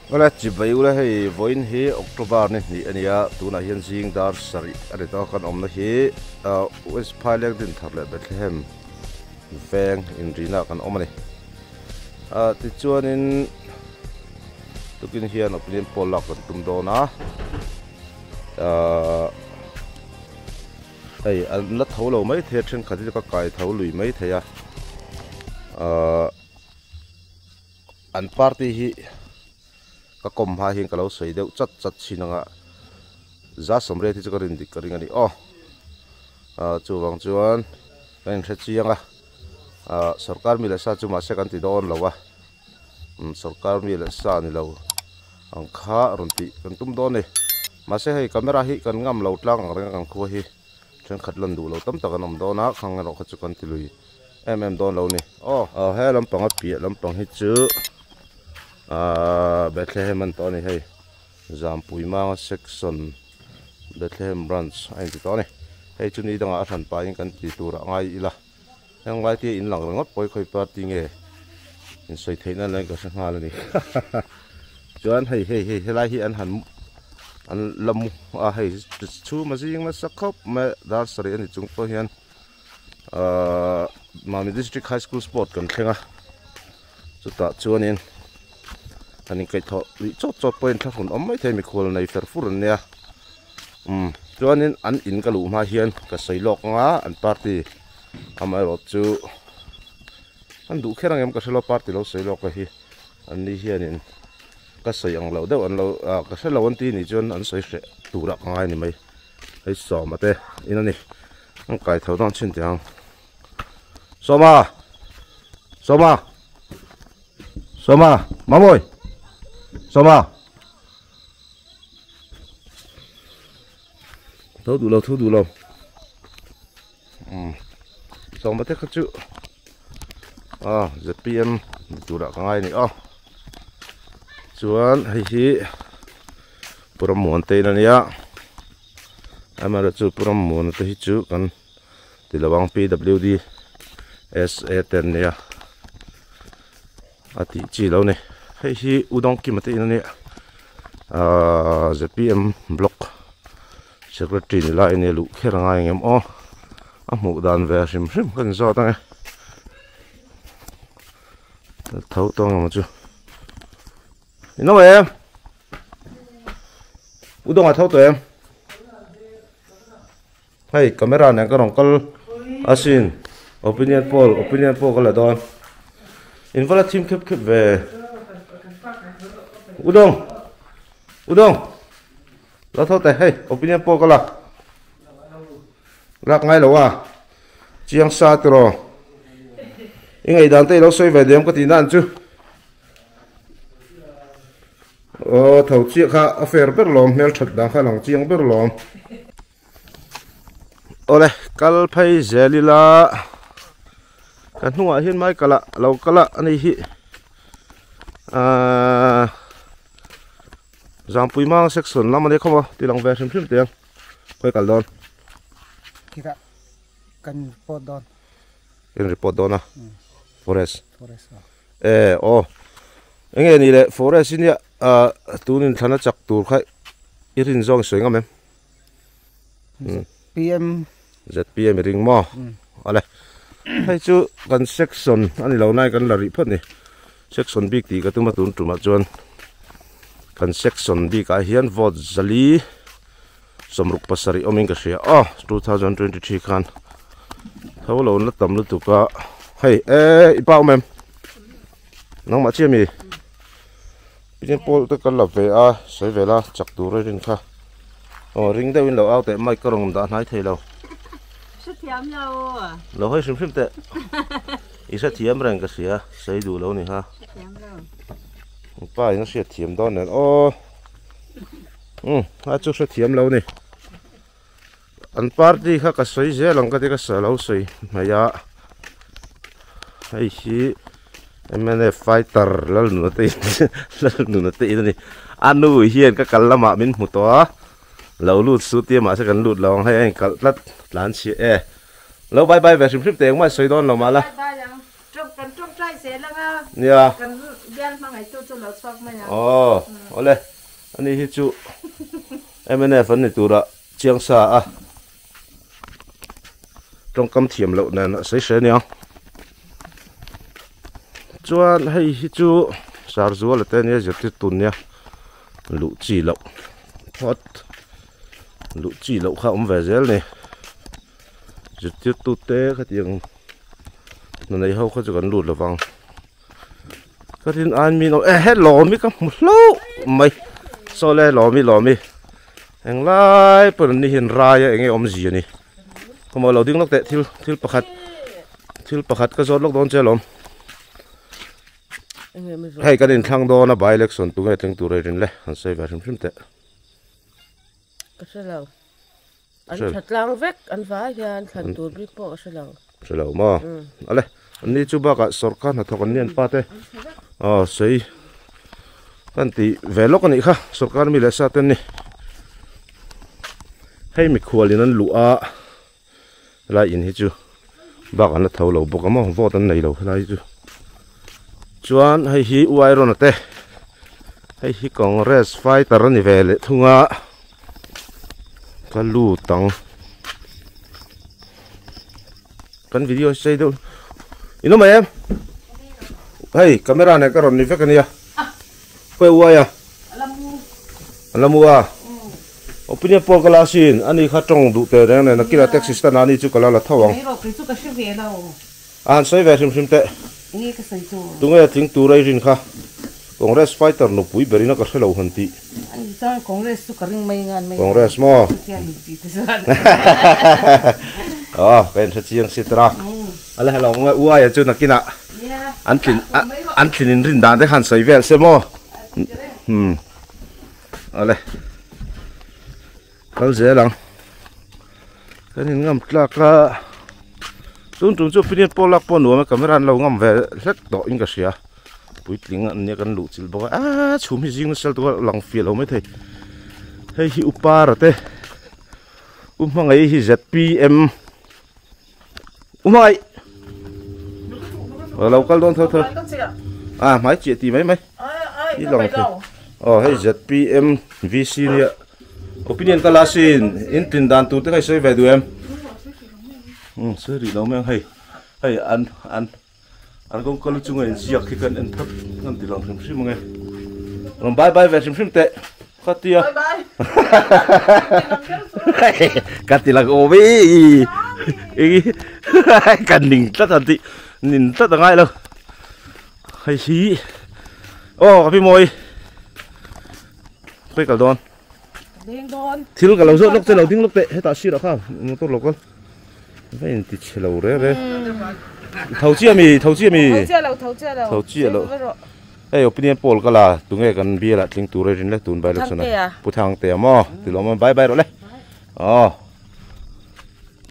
Wala chibai ula hei voin hi October ni ania tuna hian jing dar sari ani to kan omna hi West Phailek din tharle Bethlehem veng in rina kan omani ti chuanin tukin hian opinion poll lak kan tum dona ei an la tholo mai the then khadi ka kai tho lui mai theya an party hi ka kom ha hin kalau sei deuh chat chat chinanga za somre thi chakarin dik karing ani chuwang chuan kan the chianga sarkar mi la sa chuma second ti don lawa sarkar mi la sa ni lo ang kha runti kan tum don ni ma se hei camera hi kan ngam lo tlang reng kan khu hi then khatlan du lo tam takan om dona khang ro kha chu kan ti lui don lo ni he lampang a pi lampang hi chu Bethlehem an tawni hei Zampuima section Bethlehem branch ain ti tawni hei chuni danga a than pa in kan ti tura ngai ila heng lai ti in lang rangot poi khoi party nge in sei theina lai ka sa ngal ni chuan hei helai hi an lam hei chu ma jing ma sakhop ma dar sari ani chung to hian Mami district high school sport kan thlenga chuta chuanin anh cái thọ bị chốt point thắc hồn ấm mấy thêm một khối này phải phun nè cho nên anh in cái lũ mà hiền cái sấy lọc ngá anh party anh ấy bảo chú anh đủ khi nào em cái sấy lọc party lâu sấy lọc cái hi anh đi hiền nên cái sấy ăn lâu đâu anh lâu cái sấy lâu anh tí này cho anh sấy sẽ đủ đặc ngay này mấy hay sò mà thế in này anh cái thầu đang trên tiếng sò mà má mồi Soma thấu đủ lâu Soma thế khát chữ ZPM đủ đã ngay này chuan hay hi puram muan tê nè ya em mà chu puram muan tê hi chu kan tilawang PWD SA10 nè ati chi lâu này hei hi udong ki mate inani ZPM block secretary ni la ine lu kheranga ngem amu dan ve sim kan zo ta thau tong ma chu ino em udong a thau to em hei camera ne ka rong kal asin opinion poll ka la don invala team khep ve Udong, lo thâu tay hay, opinion poll cái là, lắc ngay lâu chiang sa tro, những ngày đàn tây lâu xoay về điểm có tí nạn chứ, thầu chiếc ha, affair bớt lom, mel thật đáng khả năng chiang bớt lom, đây, cal pay zelly la, cái nuôi hiện mai cái là, lâu cái là anh ấy hi, Zampuima section lama deh kamu tilang versi sim tiang, kau kaldon. Kita kan report don. Kan report don forest. Ini ni le forest ini tunin tanah cak tur kai irin zong soi ngam ZPM ring mo. Oleh, hai cu kan section, ani lau nai kan lari pun ni section big ti katu matun tu majuan. Kan section B ka hian vote zali somruk pasari oming ka sia 2023 kan tholo na tam lu tu ka hei ipa mem nang ma chiami pin pol te kan la ve sei ve la chak tu re rin kha ring deuin lo au te mai ka rong da nai thei lo sa thiam lo hoi sim te isa thiam rang ka sia sei du lo ni ha pa nó sẽ thiểm đó nè chú sẽ thiểm lâu nè anh party khác cái sấy dễ lòng cái cái lâu sấy mà ya hay gì em này fighter lần nữa tê này anh nuôi hiền cái cắn lắm mà mình một to lâu lụt số tiền mà sẽ cần lụt lòng hay anh cắn lát lán chị lâu bye về sim tiền mà sấy đó lòng mà là trông trái sẽ là yeah biar mangai tu lo sok maya. Oh, ole. Ani hi chu MNF an ni tura chiang sa a. Trong kam thiam lo na sei se niang. Chuan hei hi chu sar zuwa la te nia zati tun nia. Lu chi lo. Hot. Lu chi lo kha ve zel ni. Zati tu te kha tiang na nei ho kha chu kan lut lawang. Ka tin an mi no hello mi ka mu lo mai. So le lo mi eng lai pun ni hin raya eng om ji ni komo lo ding lok te thil pakhat ka zot lok don chelom hei kan in thlang do na by election tu nge teng tu re rin le an sei va rim te ka selo an thatlang vek an vai hian than tur bik po ka selo ma ale an ni chu ba ka sarkar na thok an nian pa te sei kan ti velok ani kha sarkar mi le sa ten ni hei mi khualin an lua la in hi chu bak an la tho lo bok ama vote an nei lo lai chu chuan hei hi uai ron ate hei hi congress fighter ani vele thunga ka lu tang kan video sei do ino mai em hei camera ne ka ron ni vek ania Kau uaya, alamu ah. Opinion poll kalasin, ani khatong du te deng na kila taxi stand ani chu kala la thawang. An sai ve sim te. Ini ka sai tu. Tunga ting tu rai rin kha. Congress fighter no pui berina ka thelo hanti. Ani sa congress tu karing mai ngan mai. Congress mo. Oh, kan sa chiang sitra. Ala halong uaya chu nakina. An tin rin dan de han sai vel se mo. Ole. Kal ze lang. Kan ngam tlaka. Tun chu pinin polak po no ma camera lo ngam ve lek do in ka sia. Puitling an ne kan lu chil bo chum hi jing sel to lang fi lo me thei. Hei hi upar te. Umangai hi ZPM. Umai. Local don tho. Mai chi ti mai. Hi long thei. Hei ZPM VC ni opinion kalasin in tin dan tu te kai sei ve du em seri lo meng hei an kong kalu chung en siak ki kan en thap kan ti long sim sim nge rom bye ve sim sim te khatia bye kati lag obi igi kan ning tat anti nin tat ngai lo hei hi kapi moi kai kal don thiếu cả lâu rốt lúc tới lâu tiếng lúc tệ hết ta xí đó không tôi lộc con vậy thì chỉ lâu đấy thầu chia mì thầu chia lâu ấy opinion poll cái là tụi nghe cần bia là tiếng tụi rồi lên tụi bay được rồi này bút thang tè mò từ lâu mà bay rồi đấy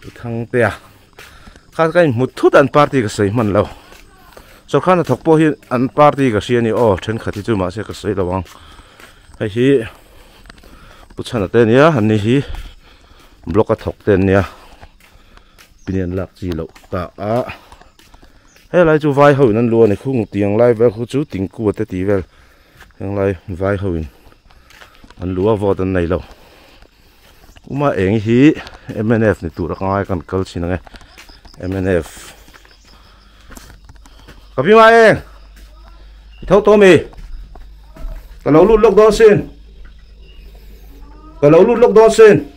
bút thang tè khác cái một chút ăn party cái gì mình lâu sau khi nó thọc po hiện ăn party cái gì này trên khát thì chú mà sẽ cái gì lâu hay hi Puchan tên nhá, anh hi block thọc tên nhá, pinian lạc gì lộ ta hay lại chú vai hậu nên luôn này khung tiếng lại về khu chú tiếng cua tới tí về, hay lại vai hậu anh lúa vào tên này lộ, mà anh hi MNF này tụi nó ngay còn câu xin nghe MNF, cà phê mai anh, thâu tôm mì, cái lẩu lút lốc đó xin. Cái lẩu lút lốc đó xin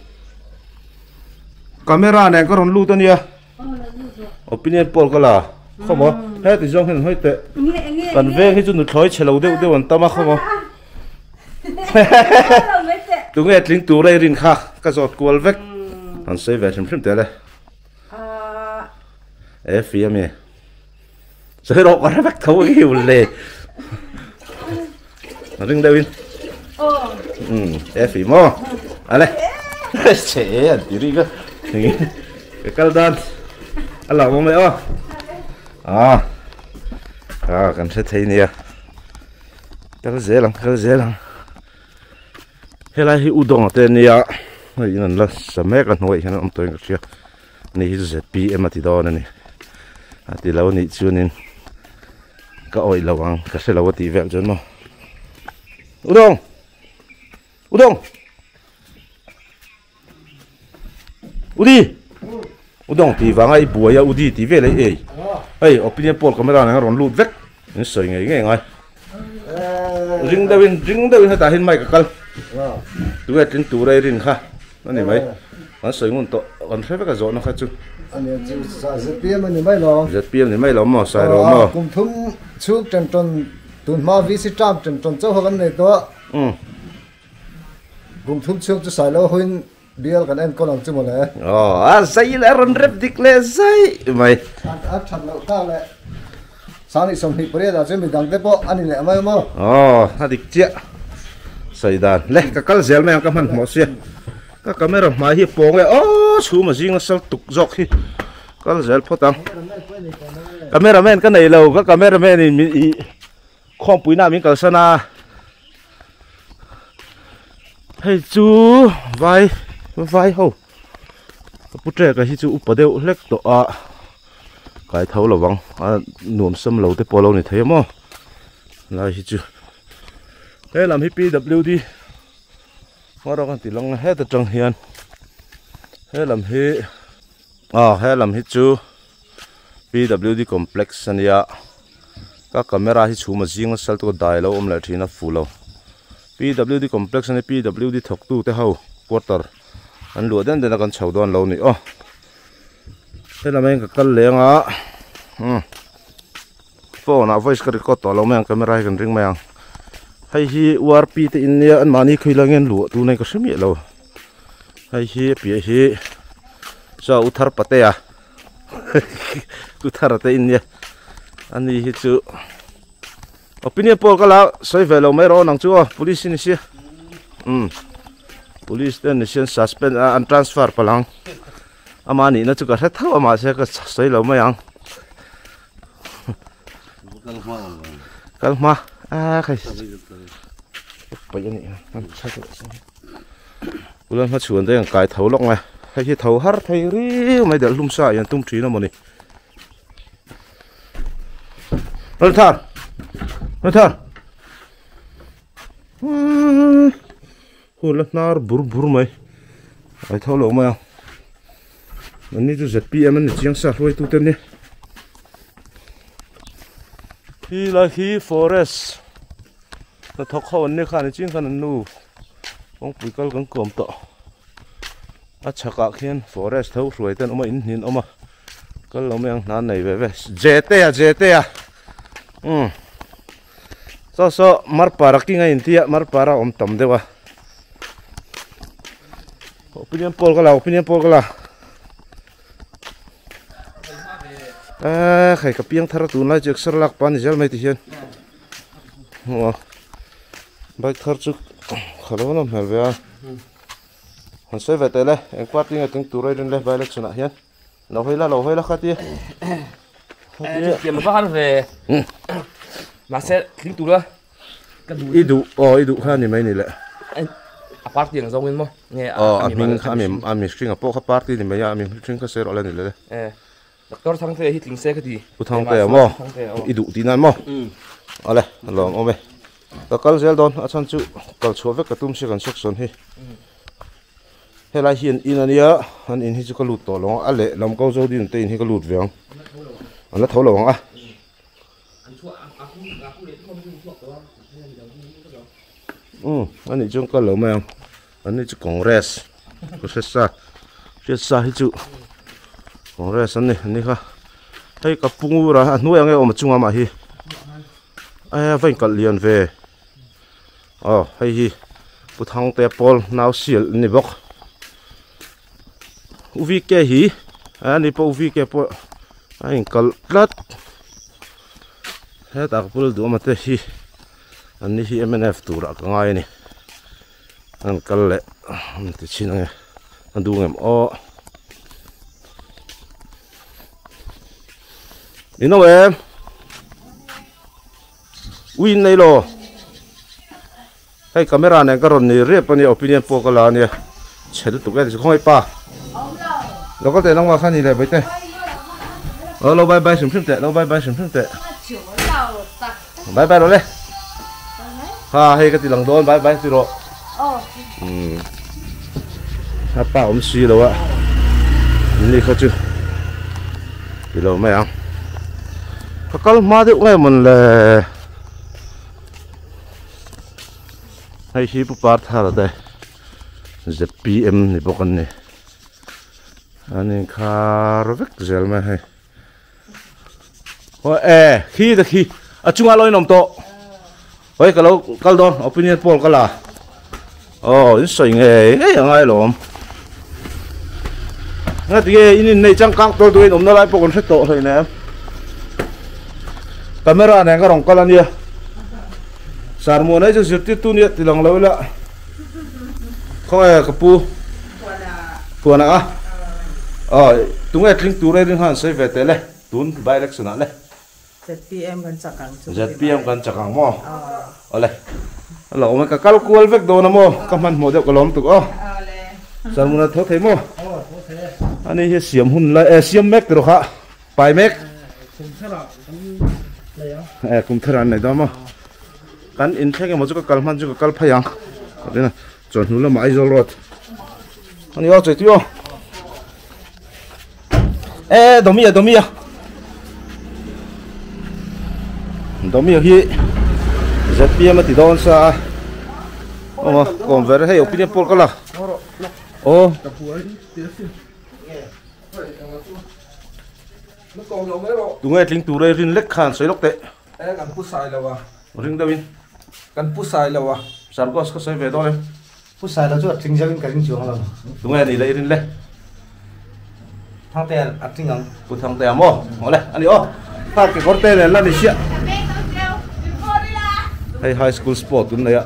camera này có còn lút anh nhá opinion poll cái là không có hết thì trong hình hơi tệ còn về cái chuyện thối chờ lâu đều anh tâm không có tụi nghe tiếng tụi đây rin khác cái giọt cuốn vét anh sẽ về xem phim tệ đây phía mày sẽ đọc cái vét thấu cái hiểu lệ ring đâu in phía mo ale chế anh tí đi cơ cái câu đơn anh làm không vậy cần sẽ thấy nè cái dễ lắm hay là hi udon tên nè này là sắm mấy cái nồi cái ông tôi cái kia này hi ZPM thì đó này thì lâu này chưa nên cái oi lawang cái sẽ lawa ti vel jon mo udong udong udi udong ti wang ai buaya udi ti vel ai ei opinion poll camera này ron lut vek nó soi ngay ngay ngay ring dawin ta hin mai ka kal tu ga tin tu rai rin kha ani mai an soi ngun to an thai ka zo na kha chu anh em chú sa ZPM anh mấy lo ZPM ni mai lo mo sai lo mo cùng thum chuk chân chân tuần ma visit trap chân chân châu hơn này to cùng thum chuk cho sai lo huynh biel cái anh con làm chứ mà lẽ sai la ron rep dik le sai mai ăn chăn lo ta lẽ sáng đi xong thì bữa đó chứ mình đang tiếp bộ anh lẽ mai mà ha dik chia sai dan le ka kal zel mai ka man mo sia ka camera mai hi pong le chu ma jing sal tuk jok hi kal zel photang cameraman cái này lâu các cameraman thì không bùi nào mình cần sana hey chú vai hầu bút trẻ cái chú úp đều lek to cái thấu là vắng nuông sâm lâu tới polo này thấy không là hi chú hey làm hi PWD mà đó còn tỷ long hết từ trong hiền hey làm hi chú PWD complex anh ya các camera hi chú mà riêng sal to đài lâu lại thì nó full lâu PWD complex anh PWD thọc tu te hậu quarter anh lúa đến đây là con chầu đoan lâu này thế là mình cái leng phone nào voice cái record to lâu mình camera cái ring mình hay hi URP te in nia anh mani khui lang en lúa tu này có sớm lâu hay hi bia hi sao uthar pate à uthar te in nia anh đi hi chu opinion poll cái là soi về lâu mấy rồi nằng chú police ni xia police then sian suspend and transfer palang amani na chu ka thau ama se ka soi lâu mấy ang kalma khai bây giờ này ăn sao ulan mà chuồn đây cái thấu lóc này hay cái thấu hard hay ri mấy đứa lum sa yên tung trí nó mà này nó thar hôn lát nar bur mày cái thấu lóc mày anh đi cho ZPM anh chiang sa rồi tu tên đi hi là hi forest nó thọc hậu này khá là chính khăn nu ông bùi câu cũng cồm tọ chắc cả khiên forest thấu rồi tên ông in nhìn ông mà cái lồng miếng nán này về JT à so mar para kinh ngay intia mar para om tầm đấy wa opinion poll cái là khai cái piang thar tu lai chek sar lak pan jal mai ti hian bike thar chu khalo nam hal ve han sai ve te le en party nga ting tu rai den le by election a hian lo hoi la khati tiệm mà phát về mà sẽ tính tụ nữa idu kha ni mai ni le apart tiền giống như mo nghe ami string a po kha party ni mai ami string ka ser ala ni le doctor thang thế hit linh xe cái gì thang te mo idu ti nan mo ale long ome ka kal zel don a chan chu kal chho ve ka tum se kan section hi helai hian in ania han in hi chu ka lut to long ale lam ko zo din te in hi ka lut veng an la thau lo a anh ấy chung cái lẩu mèo anh ấy chú congress sa hi chú congress anh ấy ha hay cặp pungu ra nuôi anh ấy ôm chung mà hi ai vậy cả liền về hay hi bút thang te pol nào xỉu ni bốc uvi ke hi anh ấy po uvi ke po anh cả lát hết ta pol du mà te hi anh ấy hi MNF tu ra cái ngay này anh cần lệ thì xin anh đu em đi đâu em win này lo hay camera này cái rồn này rep anh opinion po cái là này chạy được tụi cái thì không ai pa nó có thể nó mà khăn gì này vậy thế lâu bye bye sớm tệ lâu bye bye sớm tệ bye bye rồi đấy ha hay cái tí lần đón bye bye tí rồi apa om si lo ạ ini kau chứ tí lo mấy ông kalau mà được ngay mình là hay khi bút bát thà là đây ZPM này bốc anh này anh ấy khá rất dễ mà hay khi thì khi chúng ta lôi nồng tổ ôi cái đó opinion poll cái là in soi nghe cái ngay lắm ngay thì in này chẳng các tôi ông nó lại bốc anh hết tổ rồi nè camera này cái rong cái là nia sản mua này just tiếp tu nhiệt thì lòng lâu lạ không ai cái pu quần à tung ai link tu này đến hàng xây về thế này tún bài lek suna này ZPM kan cakang ZPM kan cakang mo ole lo ông cái calcul vek do na mo kaman mo deu kalom tu sản mua thốt thấy mo anh ấy xiêm hun lại xiêm mek rồi hả bài mek cùng thằng này đó mà kan in thek mo chu ka kalman chu ka kal phayang adena chon hnu lama ai zol rot ani o chei tio domia hi ZPM ma ti don sa o convert hay opinion poll kala o tung ai tling tu re rin lek khan soi lok te kan pusai lawa ring dawin kan pusai lawa sargos ka soi ve do le phút sai đó chút chính xác cái chính trường là tung ai ni le rin le thang tiền ăn chính ngắn ku thang te mo ole ani o ta ke korte le la ni sia hey high school sport tun le ya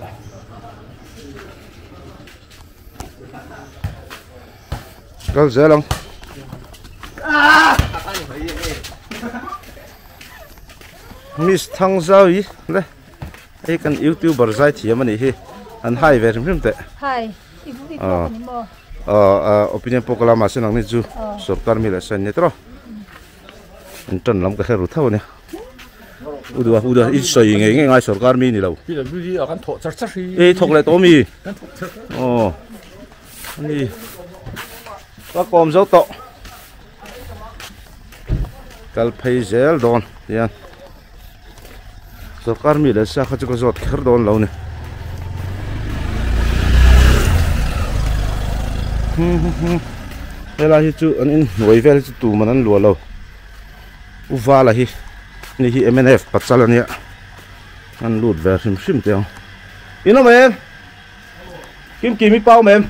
kal zelang Miss Thang Zhao yi le ai kan YouTuber zai thiam ani hi an hai ve rim te Hi. opinion pokala ma senang ni chu sarkar mi la san ne tro in tan lam ka heru thau ne udu i soi nge ngai sarkar mi ni lo bây giờ video kan thọ char hi e thok le to mi ni ka kom zo to kal phei zel don yan sarkar mi la sa kha chu ko zot kher don lo ne là hi chu an noi vel chu tu man an lua lo uwa la hi ni hi MNF patsal ania an lut ver sim te ino mem kim kimi pau mem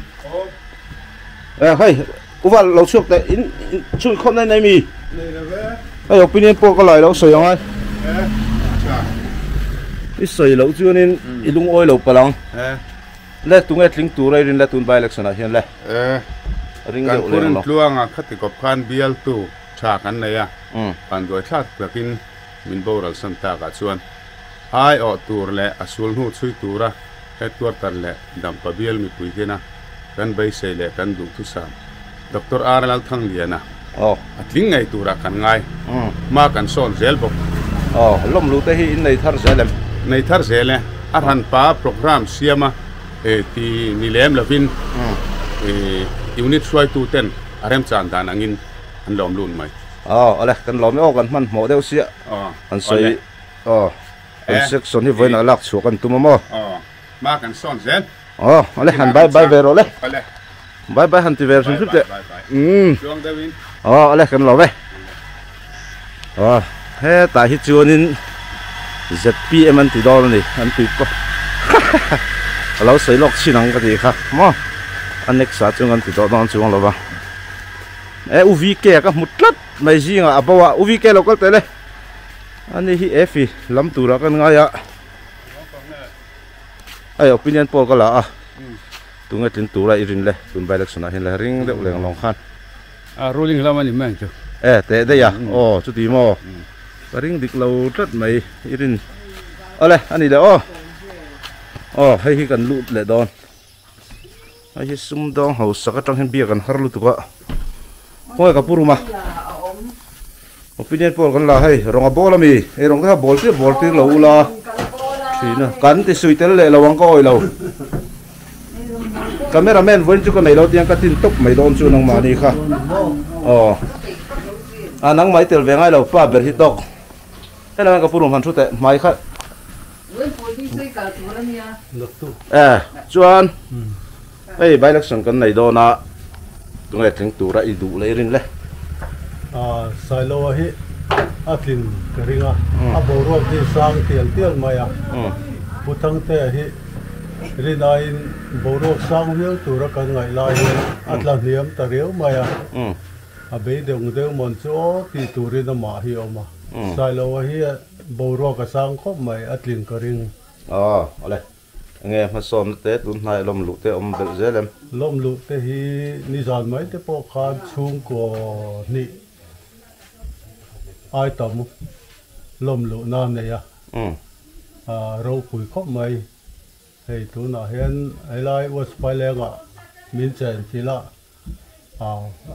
hay uwa lo chuak te in chu khon nai mi ai opinion po ka lai lo soi ang ai i soi lo chu nin ilung oi lo palang le tungai tling tu rai rin la tun by election a hian le ring kan deuh purin le tluanga khati kop khan bial tu tha kan neya pan doi thlat takin min boral san ta ka chuan ai o tur le asul nu chui tura headquarter le dam pa bial mi pui hena kan bai sei le kan du tu sam dr arlal thang liana atling ngai tura kan ngai ma kan son zel bok lom lu te hi in nei thar zelem nei thar zele arhan pa program siama ti nilem lavin unit swai tu ten arem chan dan angin an lom lun mai ale kan lom o kan man mo deuh sia an sei an section hi voina lak chu kan tuma mo ma kan son zen ale han bye vero le ale bye han ti ver sim te chuang dawin ale kan lo ve he ta hi chuanin ZPM an ti dol ni an ti ko alo sei lok chinang ka ti kha mo anexa chung an ti do don chung lo ba UVK ka mutlat mai jinga abawa UVK local tele ani hi efi lam tura kan nga ya ai opinion poll ka la tunga tin tura irin le tun by election a hin le ring de leng long khan rolling lam ani mang chu te de ya chu ti mo ring dik lo tlat mai irin ale ani le hay hi kan lut le don ai hi sum dong ho saka tang hen bia kan har lu tu ka hoi ka puruma opinion pol kan la hei ronga bola mi e rong ta bol tir lo ula thina kan ti suitel le lawang ko oi lo cameraman voin chu kan nei lo tiang ka tin top mai don chu nang ma ni kha anang mai tel vengai lo pa ber hi tok hela ka purum han thu te mai kha chuan ei bai election kan nei do na tung le thing tu ra I du le rin le sai lo hi atlin keringa abo ro ti sang tial maya putang te hi rinain boro sang hiel tu ra kan ngai lai atla niam ta reu maya abe deu mon cho ti tu ri na ma hi oma sai lo hi boro ka sang khop mai atlin kering ole nghe mà xóm tết tuần này lom lụt tết ông bự dễ lắm lom lụt tết hi ni dàn mấy tết bộ khan chung của ni ai tầm lom lụt nam này rau củi khóc mày thì tu nào hiện ai lại was phải lên min chen chỉ là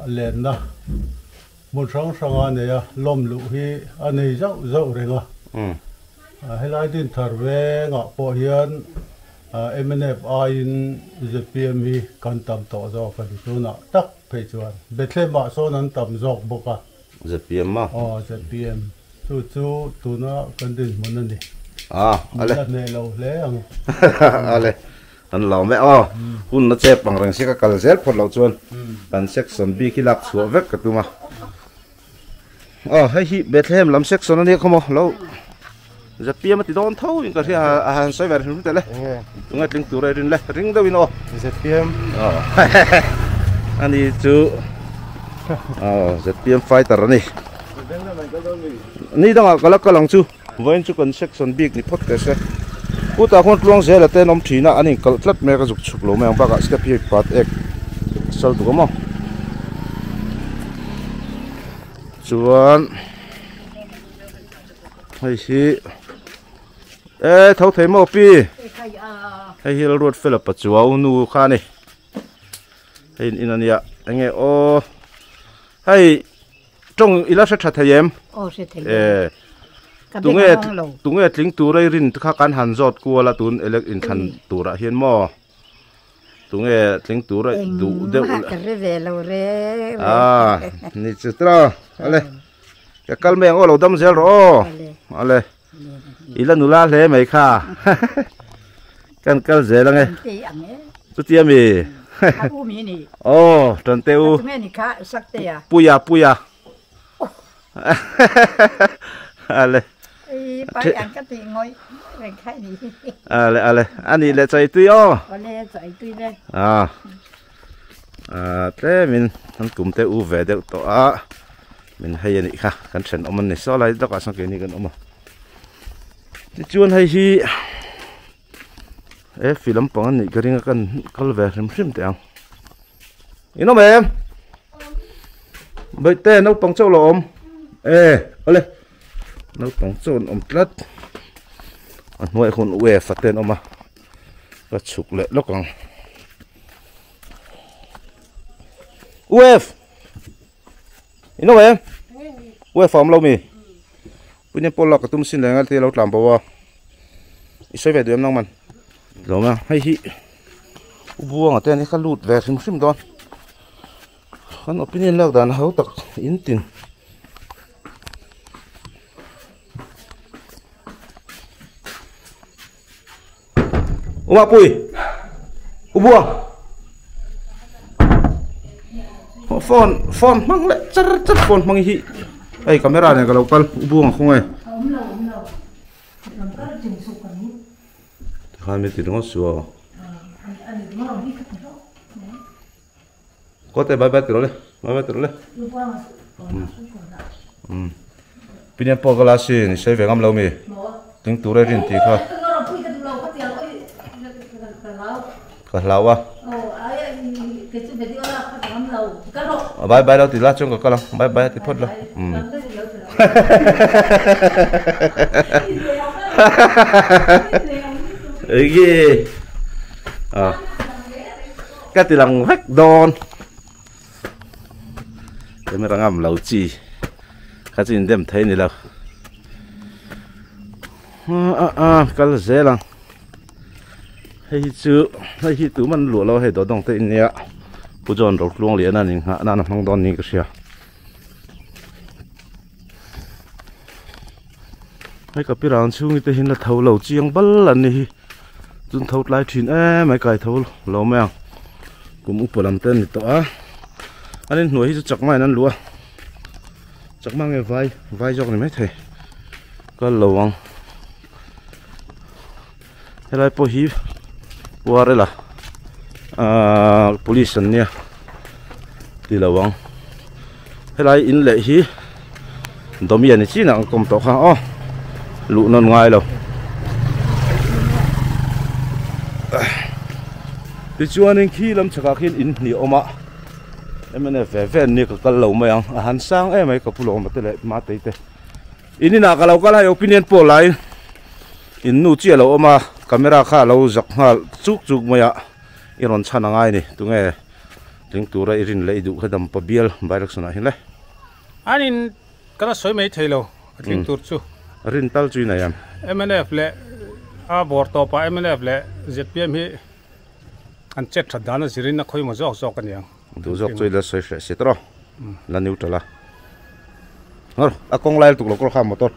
lên na một sáng anh này lom lụt hi anh này dậu rồi ngà hay lại tin thở về ngọ bộ hiện MNF in ZPM hi kan tam to zo kan tu na tak pe chuan betle ma so nan tam zok boka ZPM ma ZPM tu na kan din mon ni ale ne lo le ang ale an lo me hun na che pang rang se ka kal zel phot lo chuan kan section B ki lak chu vek ka tu ma hei hi Bethlehem lam section ani khomo lo ZPM ti don thau in ka ria han sai ver hum tele tunga tling tu rin le ring do win ZPM ani chu ZPM fighter ani ni dang kalak kalang chu voin chu kon section big ni phot te se uta khon tlong se la te nom thina ani kal tlat me ka juk chuk lo me ang ba ka step hi part ek sal du mo chuan hei hi thâu thấy màu pi hay hi ruột phê là bắt chuau nu kha này hay in anh anh nghe hay trong ila sẽ thật thầy em tung nghe tiếng tu đây rin khá can hàn giọt cua là tun elek in khăn tu ra hiền mò tung nghe tiếng tu đây đủ đều nị chút ra ale cái cal mèo ở lâu đâm zel rồi ale ila nula le mai kha kan kal ze la nge tu tia mi tran teu puya ale ale ani le chai tui te min han kum te u ve de to min hay ani kha kan chen oman ni so lai da ka sang ke ni kan oma chuan hay hi film pang ni garing kan kalve rim te ang ino em bai te no pang chau lo om ole no pang chau om tlat an moi khon we faten oma ka chuk le lokang ino em form lo mi punya pola ketum sin lengal ti lo tlam bawa isoi ve dem nang man lo ma hay hi buang ate ni khalut ve sim don kan opinion lak dan hau tak in tin uma pui buang phone mang le char phone mang hi ai camera này cái local buông không ai hai mươi tỷ nó sửa có thể bye từ đấy pin po glass ni sai về ngam lâu mi tiếng tu ra rin tí kha cả lâu à bye đâu thì lát trong cái lòng bye thì phốt rồi ấy cái thì lòng vách đòn cái mà ngầm lâu chi khá chỉ đem thấy này là cái là dễ lắm hay chứ hay tụi mình lúa lâu hay đó đồng tiền nhỉ bữa giờ đầu luôn liền là những nó không đón những cái gì mấy cái biểu hiện chung thì hình là thầu lầu chiang bẩn là này chúng thầu lại chuyện mấy cái thầu lầu mèo cũng muốn làm tên thì tao anh nên nuôi cho chắc mai năn lúa chắc mang cái vai dọc này mấy thầy có lầu vàng thế lại po hi qua đây là police nha thì lầu vàng thế lại in lệ hi đồ miền này chỉ là công tộc ha lũ non ngoài rồi thì chúa nên khi làm chắc khi in nhiều mà em này về này cái lầu mày hắn sang em ấy cái pulau mà tới lại mà tới tới in là cái lầu cái này opinion poll lại in nụ chia lầu mà camera khá lầu giặc ha chúc mày ạ iron chăn ngay này tụi nghe tiếng tụi ra irin lấy đủ cái đầm pabiel bài đặc sản này đấy anh in cái đó soi mấy thầy lầu tiếng tụi chú rin tal chui này em MNF lệ bor to pa MNF lệ ZPM hi an chết thật đó là gì nó khơi mà dọc cái này đủ dọc chui là soi sẽ đó là neutral là rồi con lại tụi nó có một tốt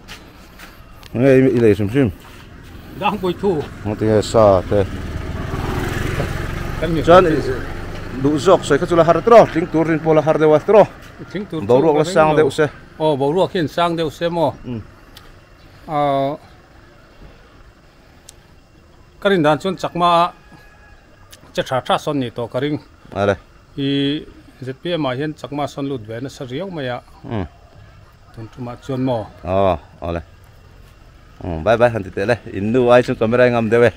nghe ý lấy xem đang bồi thu không thì sao thế cho nên đủ dọc soi cái chỗ là hard đó tiếng tụi rin pola hard đều đó bảo ruộng là sang đều sẽ bảo ruộng hiện sang đều sẽ mò cái này đàn chun chắc mà chắc chả son nhỉ to cái này đây thì ZPM mà hiện chắc mà son lụt về nó sẽ riêu mày ạ tuần mà chun mò đây bye bye hắn tít đây in nu ai chun camera ngam đây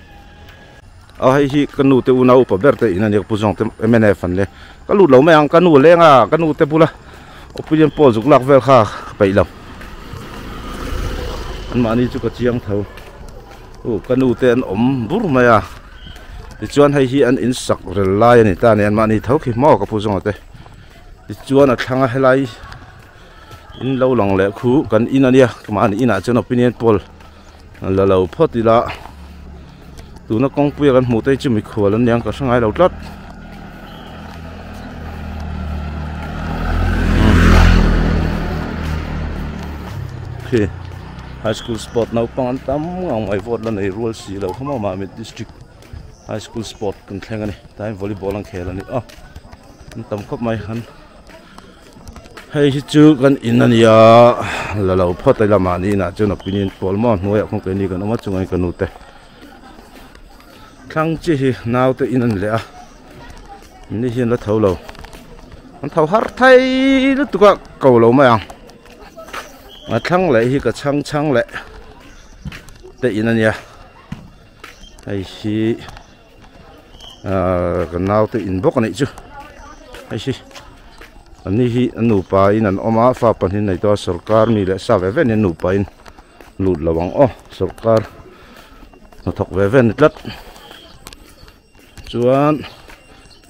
hay hi cái nu tiêu nấu bắp bẹt đây in anh phụ dùng tem MNF phần đây cái lụt lâu mày ăn cái nu lên cái nu tiêu pula opinion poll dục lạc về khá bảy lắm anh mà đi chú có chiang thầu cái nụ tên bur mày thì chuan hay hi anh in sặc rồi lai này ta này anh mà đi thấu khi mò cái phụ dùng thế thì chuan là thằng hay lai in lâu lòng lệ khu cần in anh đi mà anh in à cho opinion poll là lâu phốt đi là tụi nó công việc anh mua tay chứ mình khua lên nhang cả sang ai lâu lắm khi high school sport nào bằng tắm ngang ngoài vót là này rural xí lâu không mà mình district high school sport cần khen cái này tại volleyball ăn khen là này tầm khóc mai hắn hay chứ cần in anh ya là lâu phật tay làm mà đi nè cho nó pinin ball mà nuôi không cái này cần mất chung anh cần nút đấy khang chỉ nào tới in anh lẽ ini hiện là thâu lâu anh thâu hard thay nó tụi cái cầu lâu mà mà thăng lại thì cái chăng lại để in anh ya hay khi cái nào tới in bốc này chứ hay khi anh hi anh nụ pa in anh oma pha pan hin này to sarkar mi le sa ve ven anh nụ pa in lụt lawang sarkar nó thọc ve ven tlat chuan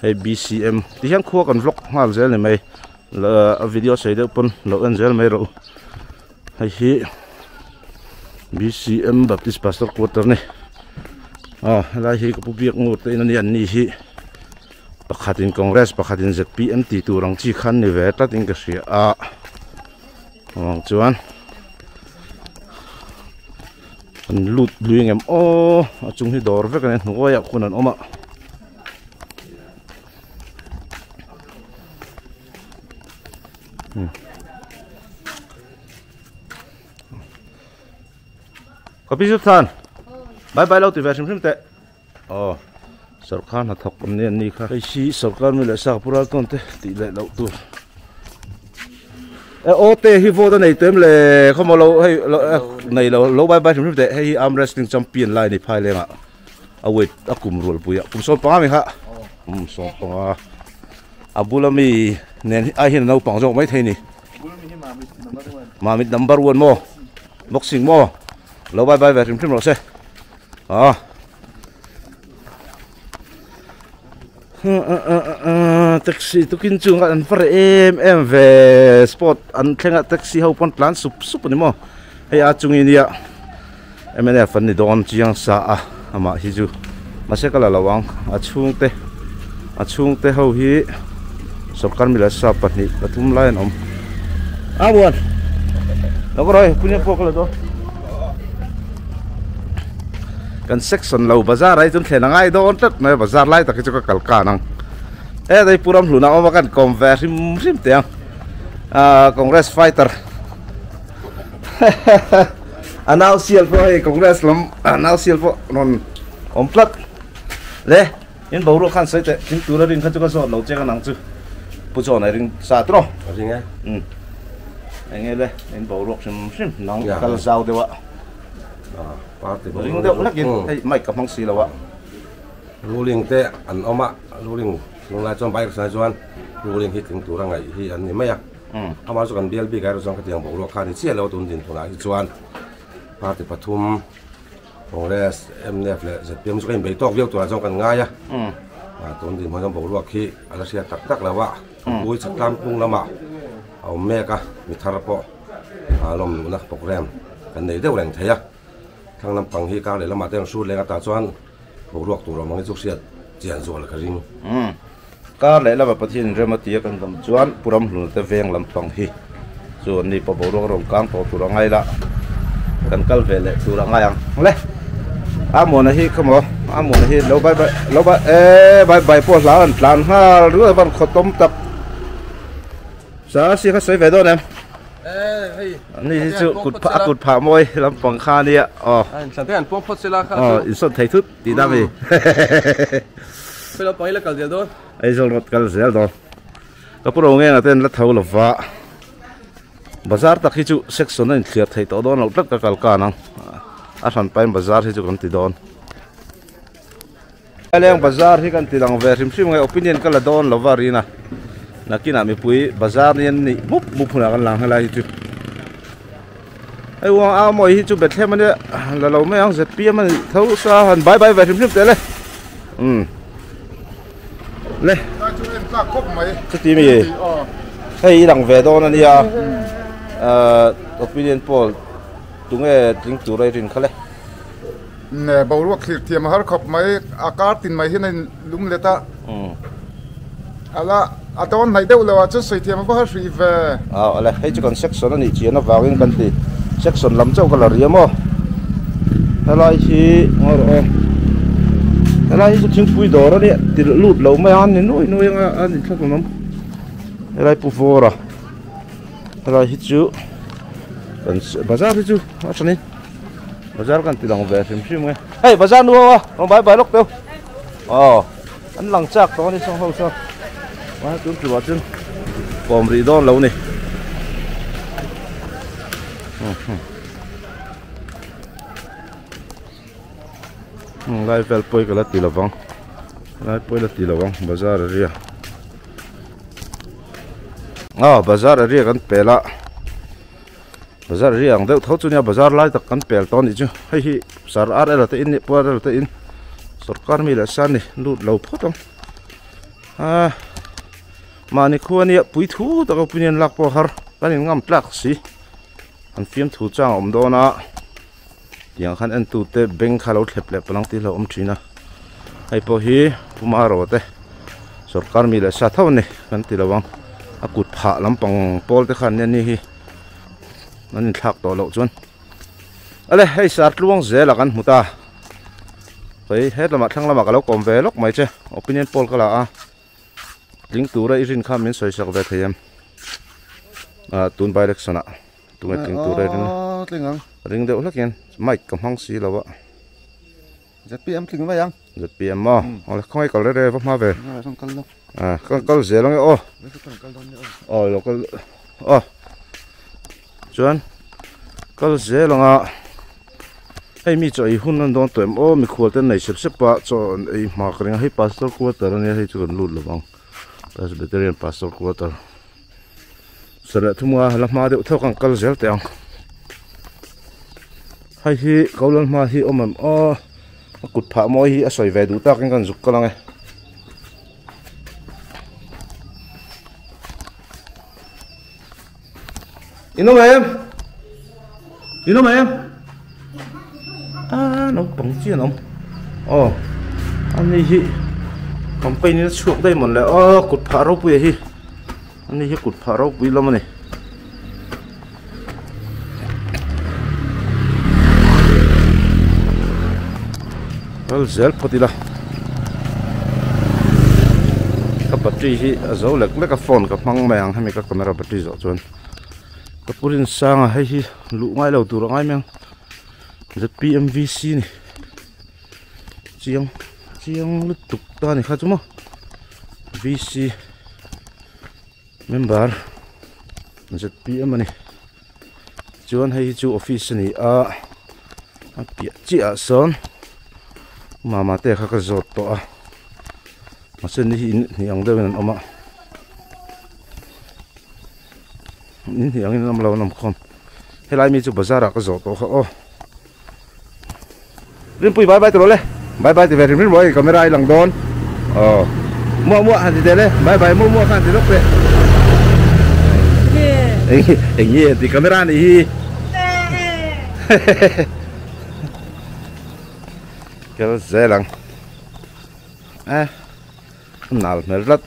hay BCM thì hiện khua còn vlog mal zel này mày là video xây được pun lo an zel mày rồi hay hi BCM Baptist Pastor Quarter này lại hi cái việc ngồi tới nên anh hi pakhatin Congress pakhatin ZPM ti turang chi khan ni ve tlat in ka sia chuan an lut luing em chung hi dor ve kan hnuaya khun an oma Copy giúp than bye bye lâu từ về xem tệ Sarkar thọc âm nên ni khác khi Sarkar mới lại sao pura tôn thế tỷ lệ lâu tu tê hi vô này tém lệ không bao lâu hay này lâu bye bye xem tệ hay arm wrestling champion lại đi phai lên ạ await akum rule puya kum so pa mi ha so pa abulami nen ai hin nau pang jong mai thei ni ma mit number 1 mo boxing mo lâu bye bye về xem rồi se taxi tu kin chung an far em ve spot an thenga taxi ho pon plan sup ni mo hei a chung in ya MNF an ni don chiang sa a ama hi chu ma se kala lawang a chung te ho hi sarkar mila sa patni pathum lain om a buan lo roi punya pok la do kan section lo bazar ai chun thena ngai do on tat mai bazar lai tak chu ka kalka nang e dai puram hluna oma kan converse rim te congress fighter anau sial po e congress lam anau sial po non omplat le in bawro khan sai te tin tura rin khan chu ka so lo che ka nang chu pu cho nai ring sa tro ring e anh le in bawro sim nang kal sau de wa ring de lak in ai mai ka mang si la wa ruling te an oma ruling lung la chom bai sa chuan ruling hi ting tura ngai hi an ni mai a ama so kan bial bi ga ro song ka tiang bawro kha ni che lo tun din thuna hi chuan party pathum Congress MNF le ZPM so kan bei tok viau tura chong kan nga ya tun din mo jong bawro khi ala sia tak la wa pui chaklam pung lama au me ka mi thar po lom na program kan nei deuh leng theya thang lam pang hi ka le lama teng su le ta chuan bawro tu ro mang chu sia chian zo la ka ring ka le la pathin remati kan dam chuan puram hlun te veng lampang hi chu ni pa bawro rom kang po tu rangai la kan kal vele tu rangai ang le amona hi khamo amona hi lo bai bai po la an plan ha ru ban khotom tap sa si kha sai ve do nemนี่จุกุดผาโมยลำปังคาเนี่ยอ๋อสันติอันพวกพอดเสลาค่ะอ๋ออินสดไทยทุดดีดามีไปเราไปแล้วกันเดียวโดนไอ้โซนรถกันเสียโดนก็พวกเราเงี้ยนะเต้นรัดเท้าหลบฟ้าบาซาร์ตักฮิจุเซ็กซ์นั่นเคลียร์ไทยตัวโดนเราตักกัลกานังอาสันไปบาซาร์ฮิจุกันติดโดนเรื่องบาซาร์ที่กันติดดังเวริมซิมไงโอปิเนียนกันละโดนเราวารีนะนักกินมีปุยบาซาร์นี่มุบหัวกันหลังอะไรฮิจุไอ้วงเอาหมอยฮิจุเบ็ดเทมันเนี่ยเราไม่เอาเสร็จเปียมันเท่าซาหันใบเวริมซิมเตะเลยเลยสักทีมีให้หลังเวดอนนี่โอปิเนียนพอลตรงถึงตัวไรรินเขาเลยเนี่ยบาวรวกขีดเทียมหาขบไหมอากาศตินไหมที่ในลุ่มเลต้าอะไรตอนไหนเดี๋ยวเราจะใส่เทียมก็หาสีเวอะไรให้จุกันเซ็กซ์นั่นนี่เจียนวางกันตีเซ็กซ์ลำเจ้ากันละเรียมอะไรที่อะไรที่ทิ้งปุยดอร์เนี่ยติดลูดเราไม่อันนี่นุ้ยอันนี้ทักน้ำอะไรปูฟอร์อะไรที่จูกันบาซาร์ที่จูอะไรนี่บาซาร์กันติดหลังเวริมซิมไงเฮ้ยบาซาร์นัววะลองใบล็อกเดียวอ๋ออันหลังจากตอนนี้ส่งเข้าซะมาจุดจุดปอมรีดอนเรานี่ไล่เฟลปอยกันละตีละวังไล่ปอยละตีละวังบาซาร์เรียบาซาร์เรียกันเปล่าบาซาร์เรียงเดี๋ยวเท่าจุเนี่ยบาซาร์ไล่ตักกันเปล่าตอนนี้จูให้สารอาร์เราตีอินนี่ปวดเราตีอินสุดการมีละสันนี่ลูดเราพอต้องมาในครัวเนี่ยปุยทูตะกับปุยเนียนลักพอฮาร์กันยังงามลักสิอันฟิล์มทูจ้างอมโดนะอย่างขันอันตูเตะเบงขาเราเล็บเล็บพลังตีเราอมชีนะไอ้พอฮีผู้มาโรเตสุดการมีละสัตว์เท่านี้กันตีเราวังอากุดผ่าลำปังปอลเตขันเนี่ยนี่ฮีนั่นนี่ทักต่อเราจวนอะไรให้สัตว์ล่วงเสียละกันมุตาไปเฮ็ดละมาทั้งละมากับเรากอมเวล็อกไม่ใช่อภินิยนปอลก็ละลิงตัวไรรินข้ามมินสวยสักเวทียมตุนใบเล็กสนะตัวลิงตัวไรริงเดียวลักยันไม่กำลังสีแล้ววะจะเปียมถึงไหมยังจะเปียมมั้งอะไรข้างไอ้ก็เลยพวกมาเวก็เสียแล้วไงโอ้เราก็จวนก็เสียแล้วอ่ะไอ้มีจ่อยหุ่นนั่นโดนตัวมีขวดแต่ไหนเสียปะจ่อไอ้หมากเรื่องให้พาสตอร์ขวดแต่ละเนี่ยให้จุกันลุดหรือเปล่าPresbyterian Pastor Quarter. Sera thumwa lamma de thok angkal zel teang. Hai hi kaulan ma hi omam kut pha moi hi asoi ve du ta kan zuk kalang e. Inom em nó bằng chiên ông anh này hi campaign nó chuộc đây một là cột phá rau bùi hi anh này hi cột phá rau bùi lắm này zel potila ka battery hi zo lek lek a phone ka mang mang ha me ka camera battery zo chuan ka purin sanga hei hi lu ngai lo tur ngai meng ZPMVC ni chiang lut tuk ta ni kha chuma VC member ZPM ani chuan hei chu office ni a pia chi a son mama te kha ka zot to a masen ni ang dewen oma ni ang nam lo nam khom helai mi chu bazar ka zot to kha o rin pui bye bye to le bye bye ti ve rin moi camera ai lang don mua han ti de le bye bye mua khan ti lok pe ye ti camera ni hi cái dễ lắm nào mệt lắm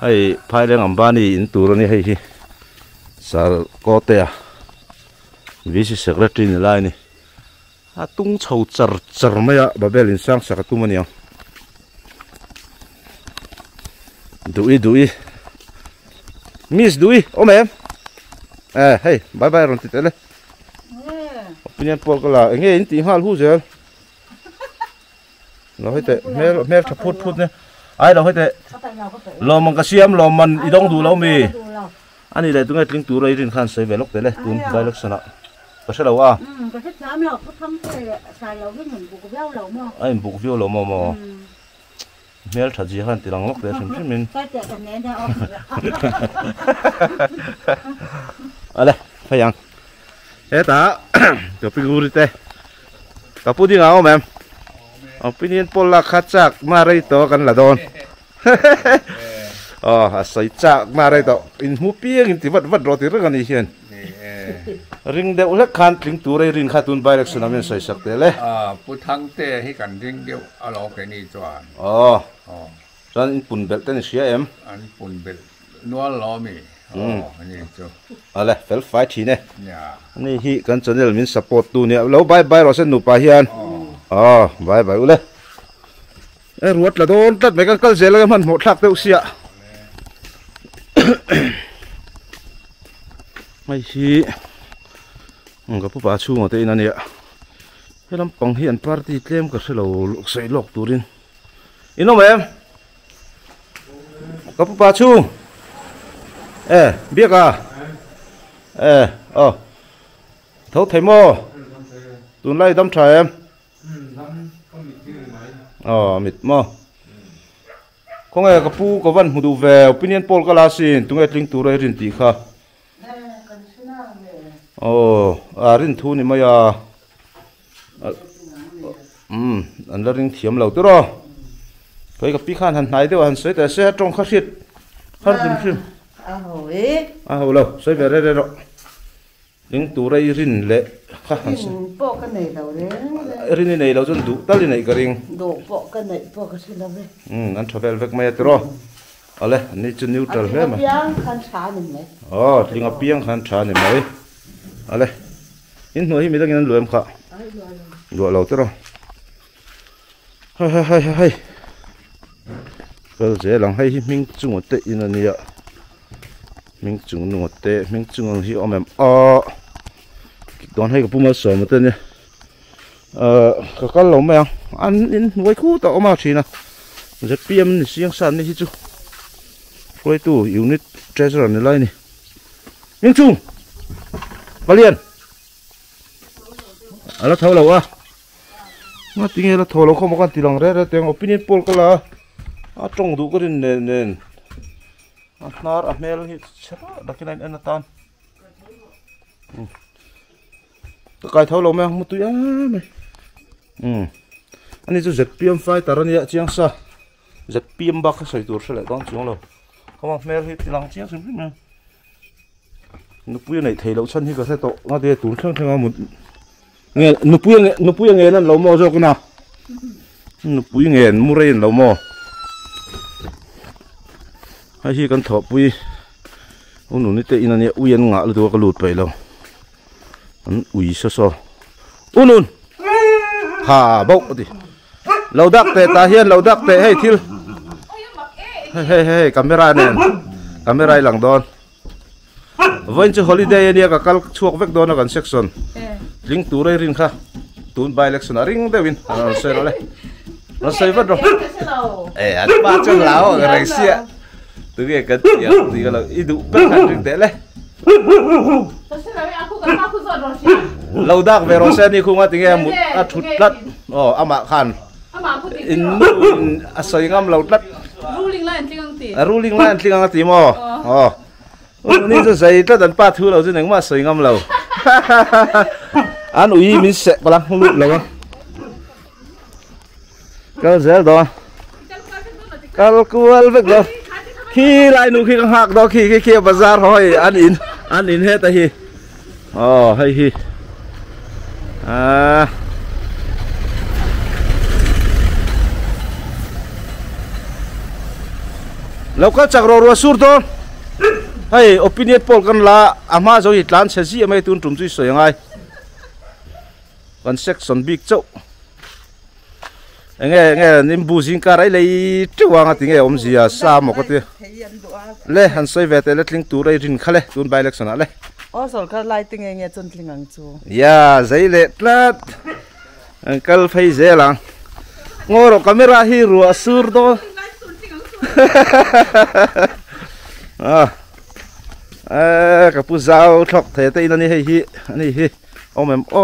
hay phải lên làm ban đi in tour này hay sao có thể vice secretary này lại này tung chầu char mấy à bà bé lên sang sạc tung mấy nhiêu đuổi miss đuổi ôm em hey bye bye rồi tít lên opinion poll ko la nghe in ti hal hu zel lo hete mer tha phut ne ai lo hete lo mong ka siam lo man idong du lo mi ani le tu ngai tling tu rai rin khan sei velok te le tun vai lok sana ka se lo a ka se sam lo ko tham te sai lo cái mình buộc véo lo mo ai buộc véo lo mo mer tha ji khan ti lang lok te sim min cái te kan ne da ale phayang eta kapigurite kapudi ngao mem opinion poll la khachak marai to kan la don asai chak marai to in mu pieng in ti wat ro ti ra kan hian ring de ulak khan tling turai rin khatun direction amen sai sak te le pu thang te hi kan ring deu alo ke ni chuan ran in pun bel ten sia em an pun bel nual lo mi ani chu ale fel fight hi ne ya ni hi kan channel min support tu ne lo bye bye ro sen nu pa hian bye bye ule ruat la don tat me kan kal zel ga man mo thak te usia mai hi nga pu pa chu mo te in ania helam pang hian party tlem ka selo luk sei lok turin inom em ka pu pa chu biết à thấu thấy mò tuần nay đâm trời em mịt mò không nghe cái pu có văn hụt về opinion poll cái lá xin tụi nghe linh tụ đây rin tì kha rin thu ni mày anh là rin thiểm lâu tới rồi cái pi khan hành này đâu hành sấy tại xe trong khát xiết khát dim hồi lâu sấy về đây rồi những tụ đây rin lệ khát hành sấy bộ cái này đâu đấy rin này đâu chân đủ tali này cái ring đồ bộ cái này bộ cái gì đâu đấy anh travel vek mày tới rồi ale này chân neutral hết mà piang khăn trà này mấy linh piang khăn trà này mấy ale in nói mình đang nghe lùm khá lùa lâu tới rồi hay cái dễ lòng hay mình chung một tệ in anh nhỉ mình chung một tệ mình chung hi om em đón hay cái bùm sờ một tên nhỉ cái lồng mèo ăn in với khu tao mà chỉ nào rất piêm này xiang san này chứ rồi tu unit treasure này lại này mình chung bao liền là thâu lâu à mà tiếng là thâu lâu không có tiếng ra ra tiếng opinion poll cái là trong đủ cái nền nar amel hi chara dakinan an tan cái thâu lâu mang một túi mày anh ấy cho ZPM phai taran ya chiang sa ZPM bak sai tur sele don chung lo không amel hi tilang chiang sim nụ bùi này thấy lâu chân thì có thể tổ ngã đi tụt sang thằng một nghe nụ bùi nghe nên lâu mò cho cái nào nụ bùi nghe mua ra lâu mò hay khi con thọ bùi ông nụ nít tê in này uyen ngã luôn cái lụt vậy lâu anh ui so ông nụ hà bốc đi lâu đắc tê ta hiền lâu đắc tê hay thiêu hey camera nè camera lang don vẫn chưa holiday này cả chuộc vết don ở gần section ring tu đây ring kha tun by election ring devin soi rồi nó soi vết rồi anh ba chân lão cái này xia từ cái gì thì cái là idu bất hạnh ring thế này lâu đắc về rồi xem đi không có tiếng em một thụt lật ama khan in soi ngam lâu lật ruling line tiếng Anh tiếng mòนี่จะใส่ตั้งแต่ป้าทูเราจะหนึ่งมาสวยงามเราอันอุ้ยมีเสกพลังลุดเราก็เสียดอก็กลัวเล็กเราขี้ลายหนูขี้กังหักดอกขี้บาซาร์หอยอันอินเฮตฮีอ๋อให้ฮีเราก็จากรัวสุดตัวให้ opinion poll กันละอามาจะอิตลานเสียไม่ตุนจุ่มจุยสวยยังไงวันเซ็กซ์สันบิ๊กเจ้าเงี้ยนิมบูซิงการอะไรจ้าวางติงเงี้ยอมเสียสามก็ตีเล่หันใส่เวทเล็กลิงตัวไรรินขะเล่ตุนใบเล็กสนะเล่อ๋อสอนการไล่ติงเงี้ยจนลิงอังจูยาใจเล็ดลัดกัลไฟเจลังงอรกาเมราฮีรัวสูร์โดกับผู้สาวทอกเทตอินนี่ให้โอ้แม่โอ้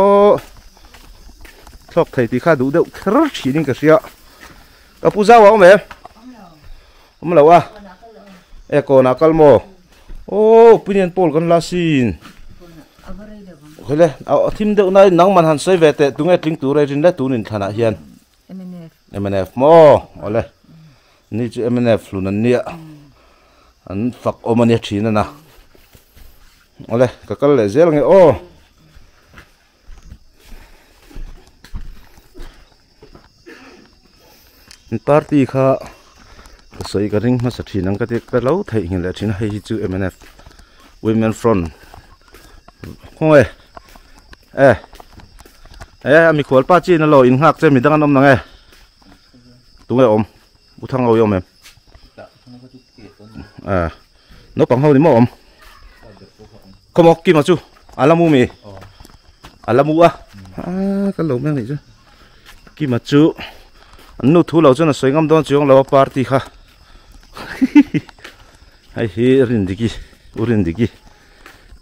ทอกเทติข้าดูเดี๋ยวครัวชีนิงก็เสียกับผู้สาวว่าแม่ผมเล่าว่าโกนักลโมโอ้ปีนี้ปอลกันลาสินโอเคเลยเอาทีมเดียวนั้นนังมันหันใส่เวทตุงเอติงตัวเรจินได้ตัวนินฐานะเฮียน MNF โมโอ้เลยนี่จะ MNF ลุนันเนี่ยอันฝักโอมันเนี่ยชีนั่นนะโอ้เลยก็เลยเจลไงโอ้ปาร์ตี้ข้าสวยกันริงมาสักทีนั่งก็ที่ก็เล่าไทยเห็นแล้วที่นั่นให้จู MNF Women Front โอ้ยมีขวดป้าจีนนั่นหรออินหักจะมีตั้งน้ำนั่งตัวไงอมบุทังเอาอยู่ไหมnó bằng hầu thì mà không có kim mà chú alamu mì alamu cái lẩu mang này chứ kim mà chú nụ thu lẩu cho nó soi ngắm đón chú ông lẩu party ha hay hi urindiki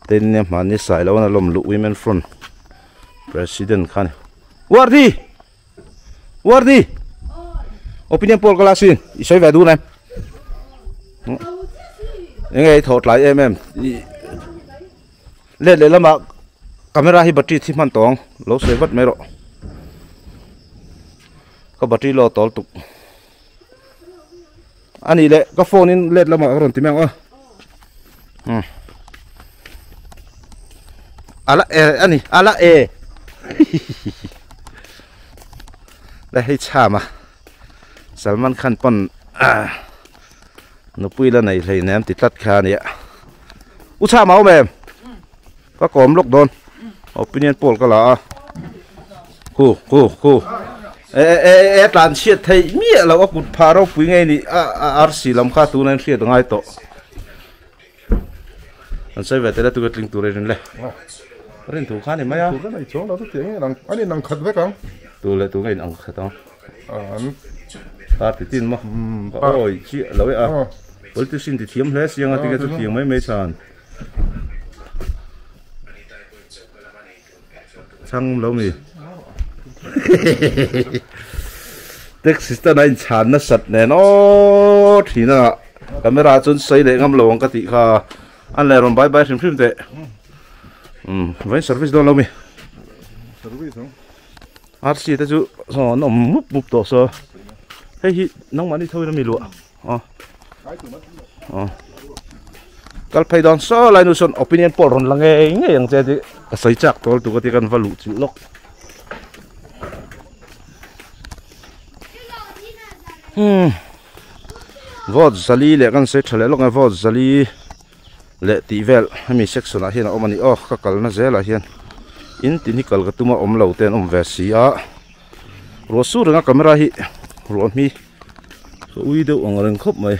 tên em mà ní sai lẩu nó lồng lụ Women Front President khan Wardi opinion poll cái gì soi về đu này nghe thốt lại em lên lên mà camera hi battery thì man tong lâu sẽ vắt mấy rồi có battery lo tol tục anh ấy lệ có phone in lên là mà còn tìm em ala đây hay chả mà Salman Khan pon nó pui là này thầy ném thì tắt kha này ạ u cha máu mềm có cốm lúc đôn opinion poll cái là khu làm chuyện thầy mía là có cụt phá đâu pui ngay đi RC làm khá tu nên chuyện ngay to anh sẽ về tới đây tôi linh tu đây lên lên tu khá này mấy á tu cái này chỗ đó tiếng anh ấy đang khật với con tu lại tu ngay đang khật đó ta thì tin mà ôi chị lỗi với tôi xin thì thiếm hết riêng thì cái tôi tiếng mấy sàn sang lâu mì tech system này chán nó sạch nè nó thì nó camera chun xây để ngắm lồng cái tí kha anh lại rồi bye phim tệ với service đâu lâu mì RC ta chú nó múp tổ sơ hay nóng mà đi thôi nó mì lụa kal phai don so lai nu son opinion poll ron lang nge yang che di ka sai chak tol tu ka ti kan valu chu lok vote zali le kan se thale lok vote zali le ti vel mi section a hian omani oh ka kal na zela hian in tin hi kal ka tuma om lo ten om ve si a ro su ranga camera hi ro mi so ui deuh ang reng khop mai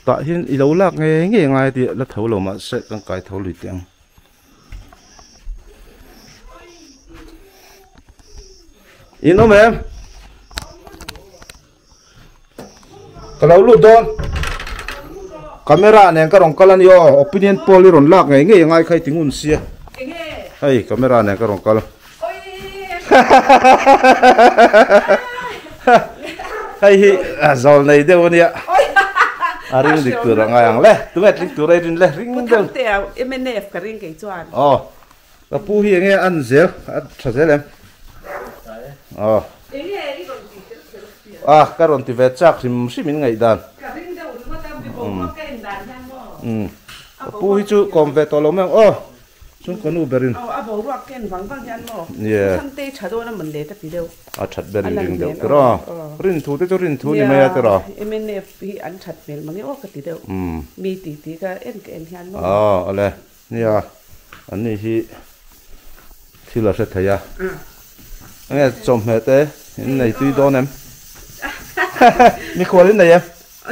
ta hian i lo lak nge nge ngai ti la tho lo ma se kan kai tho lui tiang ino mem kalau lu don camera ne ka rong kalan yo opinion poll ron lak nge nge ngai khai tingun sia hai camera ne ka rong kal hai hi azol nei de wonia aring dik tu rang ayang le tu met dik tu rai rin le ring deu te MNF ka ring ke chuan oh ka pu hi nge an zel a tha zelem oh ka ron ti ve chak sim simin ngai dan pu hi chu kom ve to lo meng oh chung kon u berin a bo ruak ken wang wang yan mo yeah tham te chado na man le ta pi deu a that berin ring deu tro rin thu te chu rin thu ni mai tro MNF hi an that mel mangi o ka ti deu mi ti ti ka en ke en hian mo ale nia an ni hi thila se thaya nge chom me te in nei tui don em mi khol in nei em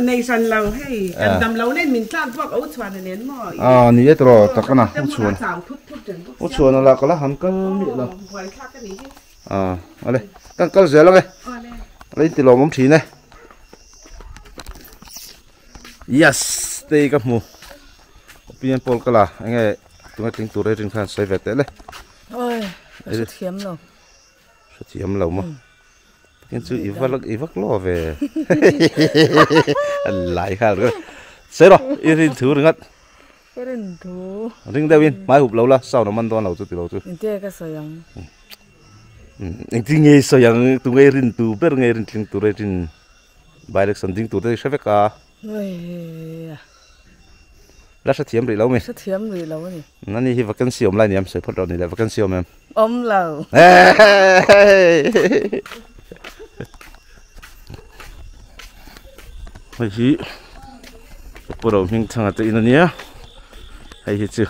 nei san lo hei kan dam lo len min tlan pok au chuan nen mo ni etro takana u chuan la kala han kal mi la hoi kha ka ni ale kan kal zelo nge ale ti lo mom thi ne yes te ka mu opinion poll kala nge tunga ting tu re ring khan sai vete le oi sa thiam lo mo kiến chú ivak lo về lại khá rồi sẽ rồi irin thú rồi ngắt ring đeo in mai hụp lâu la sau nó man to lâu chút lâu chút inte ka sayang anh tin nghe sayang tu nghe rin tu ber nghe rin ting tu rin bài được sản ting tu đây sẽ phải cả là sẽ thiam rồi lâu mày sẽ thiam rồi lâu này nó đi vacancy om lại niệm sẽ phát đầu này là vacancy om em lâu hay hi bắt đầu mình thằng tự nhiên nhé hay hi chứ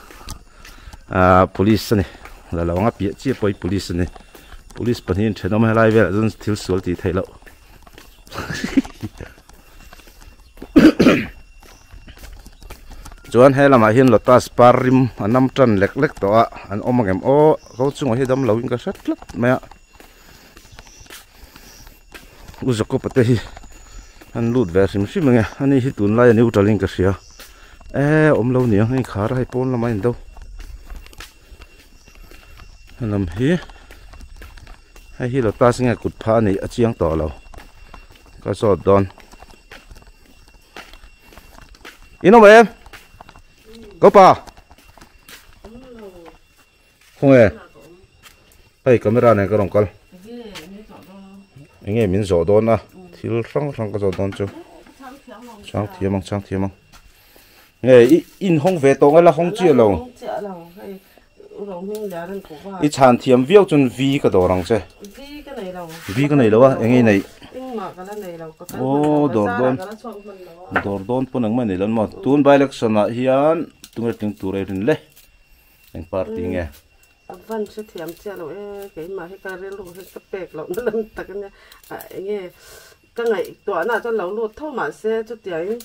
police này là lão ngáp biết chứ bồi police này police bản hiện trên nó mới lại về là dân thiếu sửa thì thấy lộ chuan hay là mà hiện là ta sparim anh năm trăm lek lek to anh ôm em ô câu chung ở đâm lâu in cái sắt lắm mẹ uzako pate hi an lut ver sim sim nge ani hi tun lai ani utalin ka sia om lo ni ang khar hai pon lama in do lam hi hai hi lo ta singa kut pha ni achiang to lo ka so don ino em go pa không e hai camera này cái rong kal nghe mình rõ đón à thiếu răng răng cái rõ đón chứ sáng thiêm mang nghe in hong về tông là hong chia lâu ít chán thiêm viêu chun vi cái đồ răng chứ vi cái này đâu à nghe này ô đồ đón po nang mai này lần mà tuôn bài lek sana hian tung tiếng tu rồi lên anh party nghe văn sẽ thiam chia lo cái mà cái cái lúa cái bẹc lo nó lên tất cái nghe cái ngày tuổi nào cho lâu lúa thâu mà sẽ cho tiền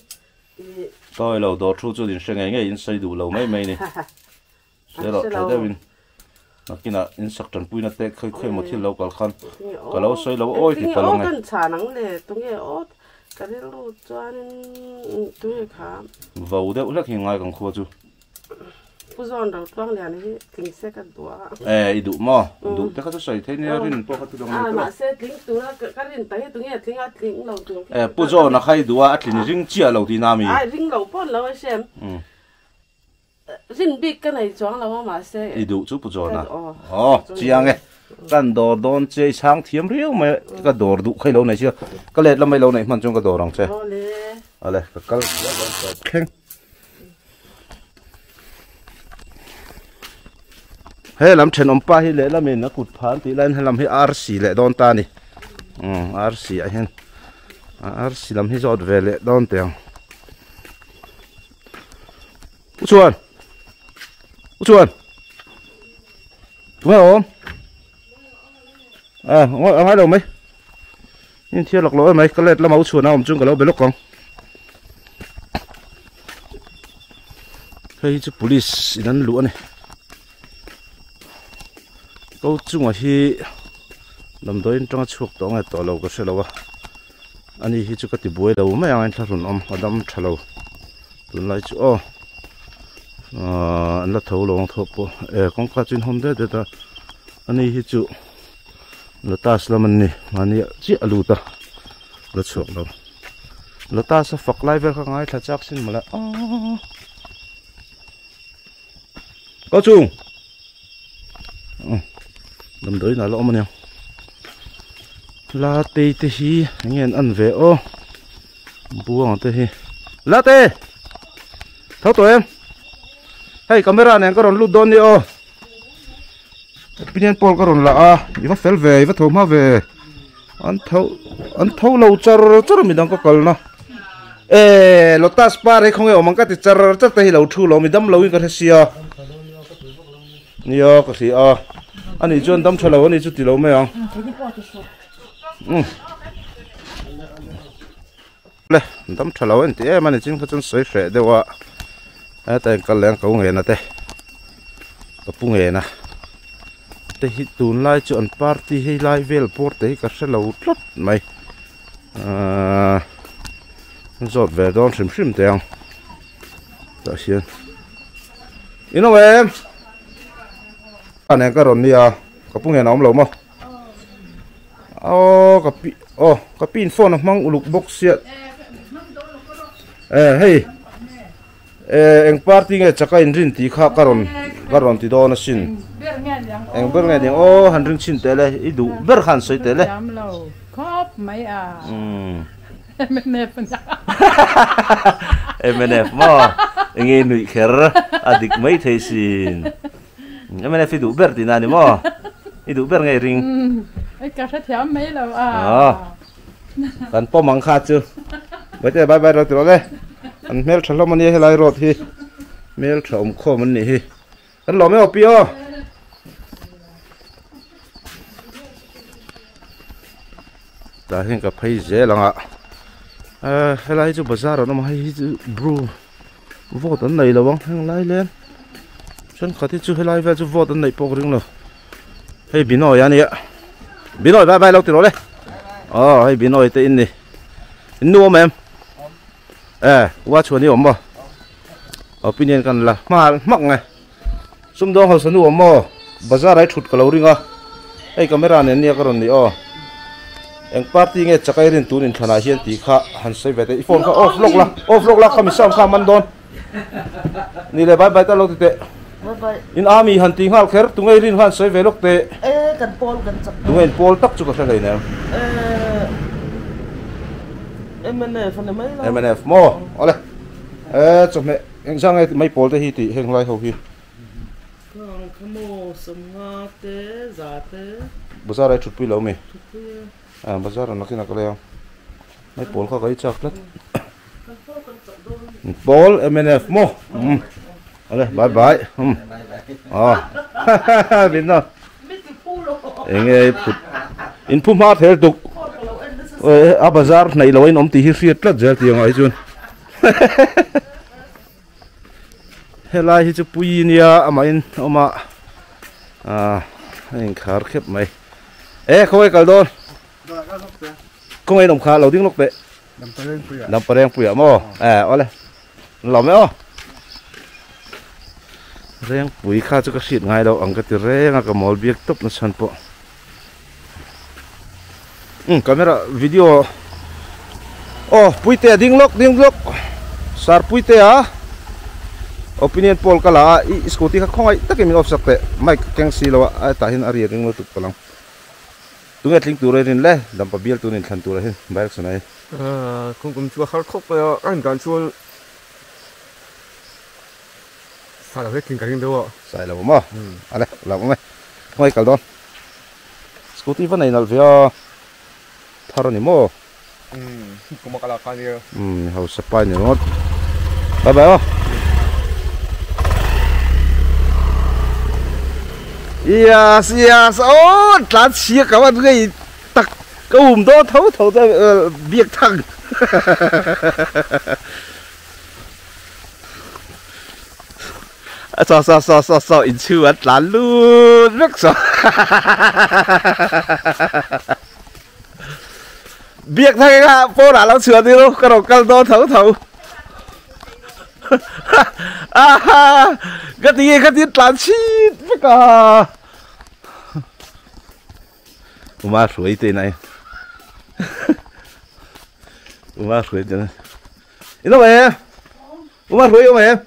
tôi lâu đó thu cho đến sáng ngày in xây đủ lâu mấy này sẽ là thấy đấy mình cái nào in sắc trần bùi nó tê khơi khơi một thiên lâu cả khăn cả lâu xây lâu ôi thì cả lâu này trà nắng này tôi nghe ốt cái lúa cho nên tôi khám vào đấy rất hiện ngay còn khua chứผู้สอนเราต้องเรียนที่ถึงเสกันตัวดูมั้งดูแต่เขาจะใส่เท่านี้รินพวกเขาต้องมีตัวมาเสถึงตัวก็รินแต่ตรงนี้ถึงอัดลิงเราตัวผู้สอนนักให้ดูว่าอัดลิงริงเจียเราที่น้ามีริงเราป้อนเราเช่นรินบิ๊กกันไหนจ้องเราว่ามาเสดูชุบผู้สอนนะอ๋อเจียงไงกันโดดโดนเจียช้างเทียมเรียวไม่ก็โดดดูใครเราไหนเชียวก็เล็ดเราไม่เราไหนมันจงก็โดดรังเช่ ale ka kal keng he lam then om pa hi le lam in na kut phan ti lan lam hi RC le don ta ni RC a hen RC lam hi zot ve le don teng chuan đúng không ngồi hai đầu mấy nhưng thiệt lọc lỗi mấy cái lết là máu chuồn nào chung cả lâu bé lúc con hay chứ police nên lúa này câu chung ở hi làm đôi trong chuộc đó ngay tỏ lâu cái xe lâu anh ấy hi chú cái tiệm bưởi đầu mấy anh ta run đâm trả lâu tuần lại chú anh là thấu lòng thộp con cá trên hôm đấy ta anh ấy hi chú là ta sẽ làm gì mà nè chỉ alu ta là chuộc đâu là ta sẽ phật lại về các ngài thật chắc xin mà lại có chung làm tới là lỗ mà nè la tê tê hi nghe ăn về ô buông tê hi la tê thấu tụi em hey camera này córon lút đón đi ô pinian pol córon là iva fel về iva thôm ha về anh thấu lâu char mình đang có cờ nó lotus bar ấy không hiểu mang cái thì char chắc tay lâu thu lâu mình đâm lâu cái thế gì nhiều cái gì anh ấy chọn đâm cho lâu anh ấy chút thì lâu mấy lê đâm cho lâu anh tí mà anh chính phải chọn sấy sẻ đấyわแต่กันแรงเขาเงินนะเต้ก็ปุ่งเงินนะแต่ฮิตุนไล่จนปาร์ตี้ให้ไล่เวลปอร์ตให้กับเสลาอุดลัดไหมจอดเวดอนชิมเตียงต่อเชียนอินโนเวมอันนี้ก็รอนนี่ก็ปุ่งเงินน้ำลงมั้งก็ปีนโฟนมั่งอุลุกบ็อกเสียเฮ้ยeng party nge chaka in rin ti kha karon ti do na sin eng ber nge ding han ring chin tele I du ber khan soi tele khop mai MNF mo nge nui kher adik mai thei sin MNF du ber ti na ni mo I du ber nge ring ai ka tha thiam mai lo kan po mang kha chu bye bye rồi tụi đây anh mel thằng mình đi lại rồi thì mel thằng khô mình nè anh lo mấy hộp bia ta hiện cái phải dễ lắm ạ hay lại cho bazaar rồi nó mà hay bro vô tận này là băng hàng lại lên chân khát thì chú hay lại về chú vô tận này bốc riêng rồi hay bị nổi anh ạ bị nổi bye lâu tụi đây hay bị nổi tới in nè in nuông emว่าชวนนี่ผมบ่opinionกันละมามักไงซุ่มดองเขาสนุกผมบ่บาซาร์ไรชุดกับเราริงอ่ะไอ้กล้องไม่ร้านเนี่ยก็รอนนี่เอ็งปาร์ตี้เงี้ยจะใครเรียนตัวนินธนาเฮียนตีข้าหันใส่เวทีโฟนข้าออฟล็อกละข้ามีซ้ำข้ามันโดนนี่เลยบายตลอดเตะอินอามีหันตีข้าแค่ตรงไอ้รินหันใส่เวล็อกเตะกันโปลกันจับตรงไอ้โปลตักจุกกระไรเนี่ยMNF mo ole chom me eng sang ai mai pol te hi ti heng lai ho hi khamo samha te za te bazar ai chut pi lo me bazar na kina ka le mai pol kha kai chak lat pol MNF mo ole bye bin no eng ai put in phum ha thel tuk bazar này là anh ông tí hiếp hiếp rất dễ tiếng ấy chun, hay là hi chụp pui nia mà anh khá khép mày, không ai cả đâu, không ai đồng khá lâu tiếng lúc đấy, làm pareng pui à mo, ole, làm mấy reng pui khá cho cái shit ngay đâu, anh cái tiền reng cái mall biếc top nó săn po. Camera video puite ding lock sar puite opinion poll kala scooty kha khongai takin off sakte mic keng silo ta hin ari ring lo tu palang tunga tling tu rin le dam pa bial tu nin than tu ra hin baik sanai cũng chưa khá khóc rồi anh đang chua sao lại kinh cái đâu sai là mà à đây là không này ngoài cả đó scooty vẫn này là vì tharo ni mo cũng có là cái gì hậu supply ni nó bye bye yes lan chia các bạn cái tắc cái đó thấu ra việc thằng sao in chưa ăn lan luôn rất sao việc thằng cái phố đã lâu chưa đi đâu cái đầu cái đó thấu cái gì lan chi biết cả mà suy thế này mà suy thế này nó về mà suy không em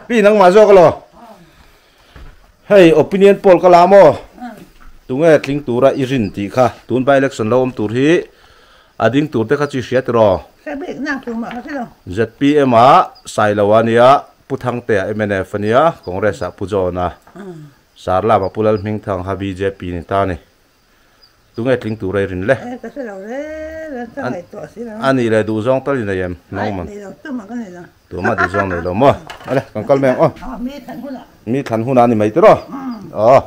bây năng mà cho cái lo hey opinion poll cái làm mo tụi nghe tiếng tụi ra irin tí kha tụi bay election lâu tụi hi ading tụi thế khác chỉ xét rồi ZPM á sai lâu anh ya puthang te MNF anh ya Congress á pujo na sarla mà pulal minh thang ha BJP ni ta ni tụi nghe tiếng tụi ra irin le anh ấy là đủ zong tới này em nong man tụi mà đủ zong này đâu mà đây còn câu mèo mi thành hun anh mày tới rồi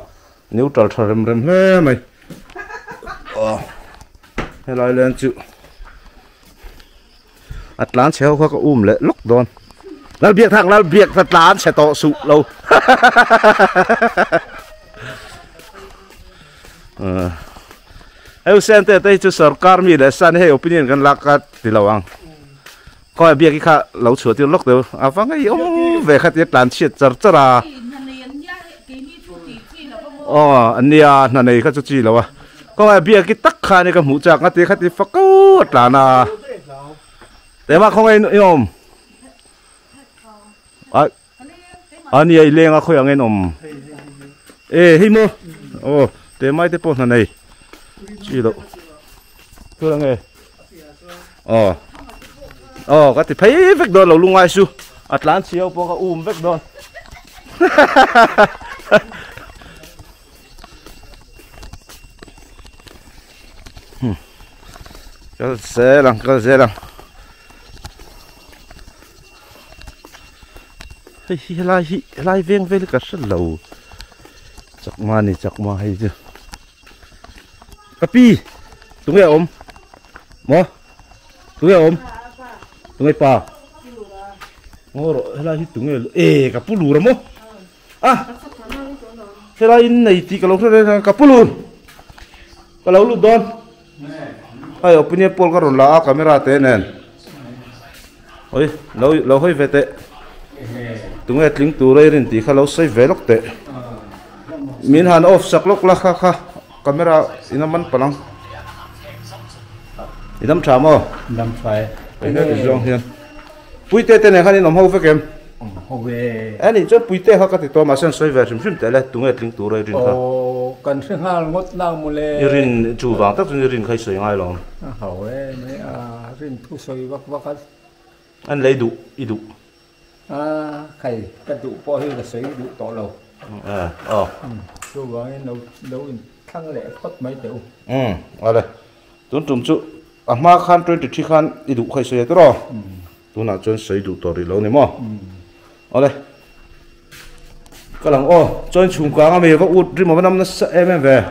nếu trở thành rem he mày hay lại lên chịu Atlant chéo qua cái lệ lúc đòn là việc Atlant sẽ tỏ sụ lâu em xem thế cho sở car mi để san hay opinionกันลักกันที่เราang coi việc cái khác lâu sửa tiêu lúc đâu à vâng cái ông về khách Atlant chết chở ra anh nia này khách chỉ lâu à coi việc cái tắc khai này cái mũ chạc cái khách phát câu Atlant àแต่ว่าเขาไงนมอันนี้เลี้ยงเขาอย่างไงนมฮิโมโอ้แต่ไม่ได้ปนอะไรจีโร่คืออะไรก็ติดไปเวกโดนเราลุงไอ้ชูอัตแลนเชียวพวกเขาเวกโดนก็เสียหลังlai viên với cái rất lâu chắc mà hay chứ capi tụi nghe ôm mò tụi nghe ôm tụi nghe pa mò rồi lai tụi nghe capu lù rồi mò cái lai này thì cái lâu rồi capu lù cái lâu lù đòn hay opinion poll cái rồi là camera thế này ôi lâu hơi về thế tụi nghe tiếng tụi đây nên tí khá lâu xây vé lóc tệ miễn hàn off sắc lóc là kha camera inam bắn palang inam chạm à đâm phải cái này rong hiền bụi tê này khá nên nằm hậu với kem hậu về anh ấy cho bụi tê họ có thể to mà xem xây vé xem tệ là tụi nghe tiếng tụi đây rin kha cần sinh hal ngót lang một lệ rin chủ vàng tất nhiên rin khai xây ngay lòng hậu ấy mấy rin thu xây vác anh lấy đủ khay cái tụ po hay là sấy tụ tỏ lầu số gói nấu khăn lẻ phất mấy tiểu ở đây tuấn trùng chú mà khăn trên thì khăn đi đủ khai sấy đó tuấn nào trên sấy đủ tỏ đi lâu này mà ở đây cái lòng trên chung quá mà có út đi mà năm nó em về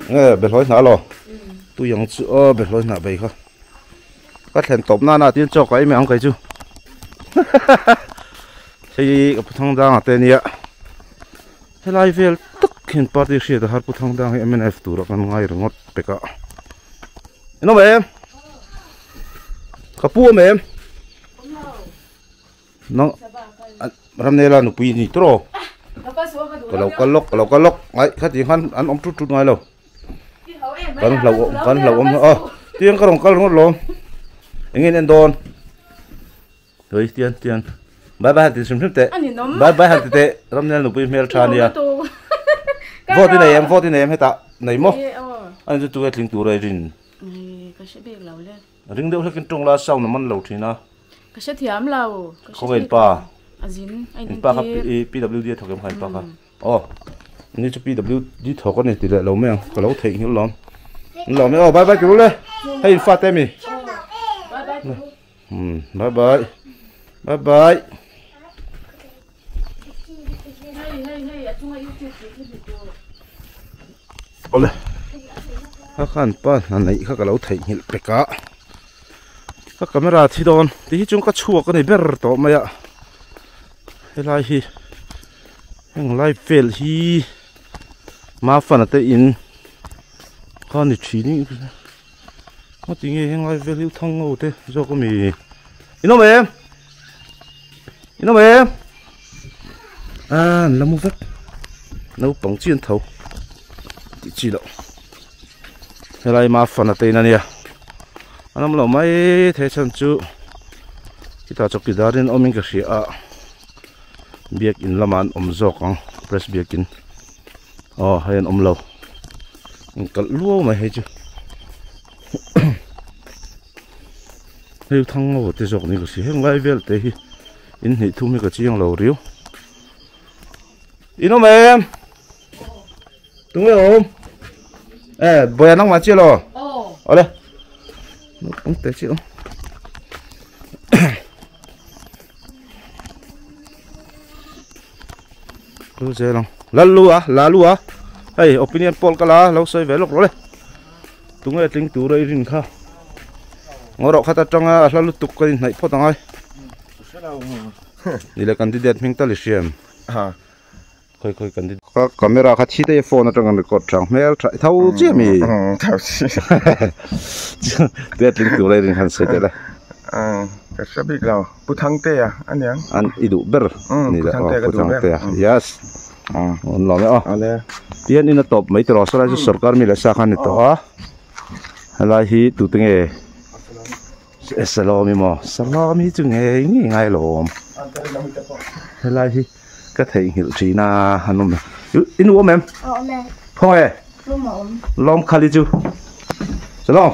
nghe bệt lối nào rồi tôi dùng chữ bệt lối nào vậy không các thằng tôm na tiên cho cái mẹ ông cái chú thì cái thằng đang ở tên này thế lại về tất hiện party xe đó hai thằng đang hay MNF tụ ra con ngay rồi ngót bể cả nó mẹ em kapu mẹ em nó làm này là nụ pi nhỉ trâu cái lộc ấy khách gì ăn ông chút ngay lâu con lẩu ông tiền cái đồng lon anh nghe đòn rồi tiền bye bye thì xem thế bye bye hạt thế ram nên lục bim hel chania vô thì này em hết ta này mò anh tụi cái tiếng tụi này rin ring đâu cái trong lá sau nó mình lâu thì na cái sẽ thiam lâu không phải pa anh pa PWD thôi cái pa kaนี่จะ PWD ถกกันนี่ติดแล้วมั้งก็เราทิ้งหิ้วล้อมไม่บายกูเลยให้ฟาเต็มบายเอาเลยข้าขันป้านอันไหนข้าก็เราทิ้งหิ้วไปกะข้ากำไม่ราที่โดนที่จงก็ชั่วกันในเบอร์ต่อมาอ่ะไอ้ไรฮียังไรเฟลฮีมาฟันแต่อินข้านี่ชีนี่ว่าจริงยังไงเวลิวทั้งโง่เต้จอก็มีอินโนเมแล้วมูฟักแล้วปังจีนเท่าจีแล้วอะไรมาฟันแต่นั่นเนี่ยอันนั้นเราไม่เทชันจูที่ตาจกิดารินอมิงกษีเบียกินละมันจอกเพรสเบียกินให้อันเราก็ล้วมาให้จูให้ทั้งหมดที่จอกนี่ก็สิให้ไล่เวลแต่อินหิทุ่มให้ก็จีอย่างเราเรียวอินโนเมมตรงนี้บ่อยนั่งมาเจี๋ยหรอเอาเลยต้องเตะจี๋รู้ใจลองlalu hey opinion poll kala lau sai ve lok lo le tungai tling tu rei rin kha ngorok khata tanga lalu tuk kai nai photangai ni le candidate ming ta le siam khoi candidate ka camera kha thi te phone atang record chang mel thai thau chi mi thau chi te tling tu rei rin han sai te la cái sẽ bị nào bút thăng tê à anh nhá an idu ber ni la bút thăng tê yes lo me tian in a top mai tro sara ju sarkar mi la sa khan to hala hi tu tenge salami mo salami chu nge ngi ngai lom hala hi ka thei hil china hanum in wo mem phoi lom khali chu salom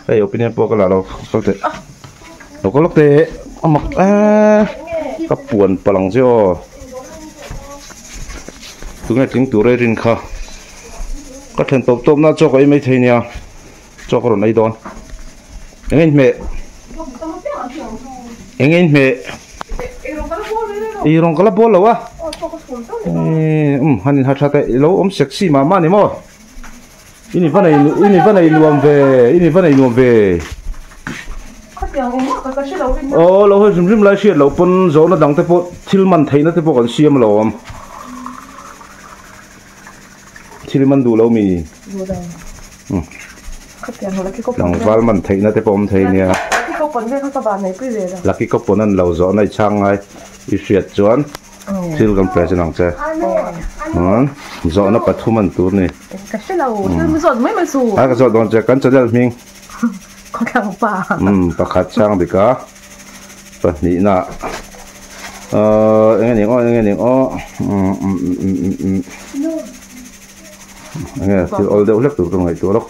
hey opinion po ka la lo te lo ko lok te amak ka puan palang jo tụi ngay tiếng tụi rin kha các thằng tôm na cho cái mấy thầy nha cho cái này đón anh mẹ irong cái bol đâu á hắn hạt hạt lâu sexy mà này mà ini van này nuông về lâu hơi rim lại chuyện lâu pun gió nó đằng tới bộ thiêu man thấy nó tới bộ còn xiêm lâu chili man du lâu mi lòng val man thấy nó tới bom thấy nè lucky couple nên lâu gió này chăng ai đi xuyệt chuan chili cầm phải cho nàng chơi gió nó bắt thu man tu nè cái gió đón chơi cắn cho đẹp mình bà khát chăng bị cá bà nị nà nghe tiếng nghe từ all the left tu ngai tu lok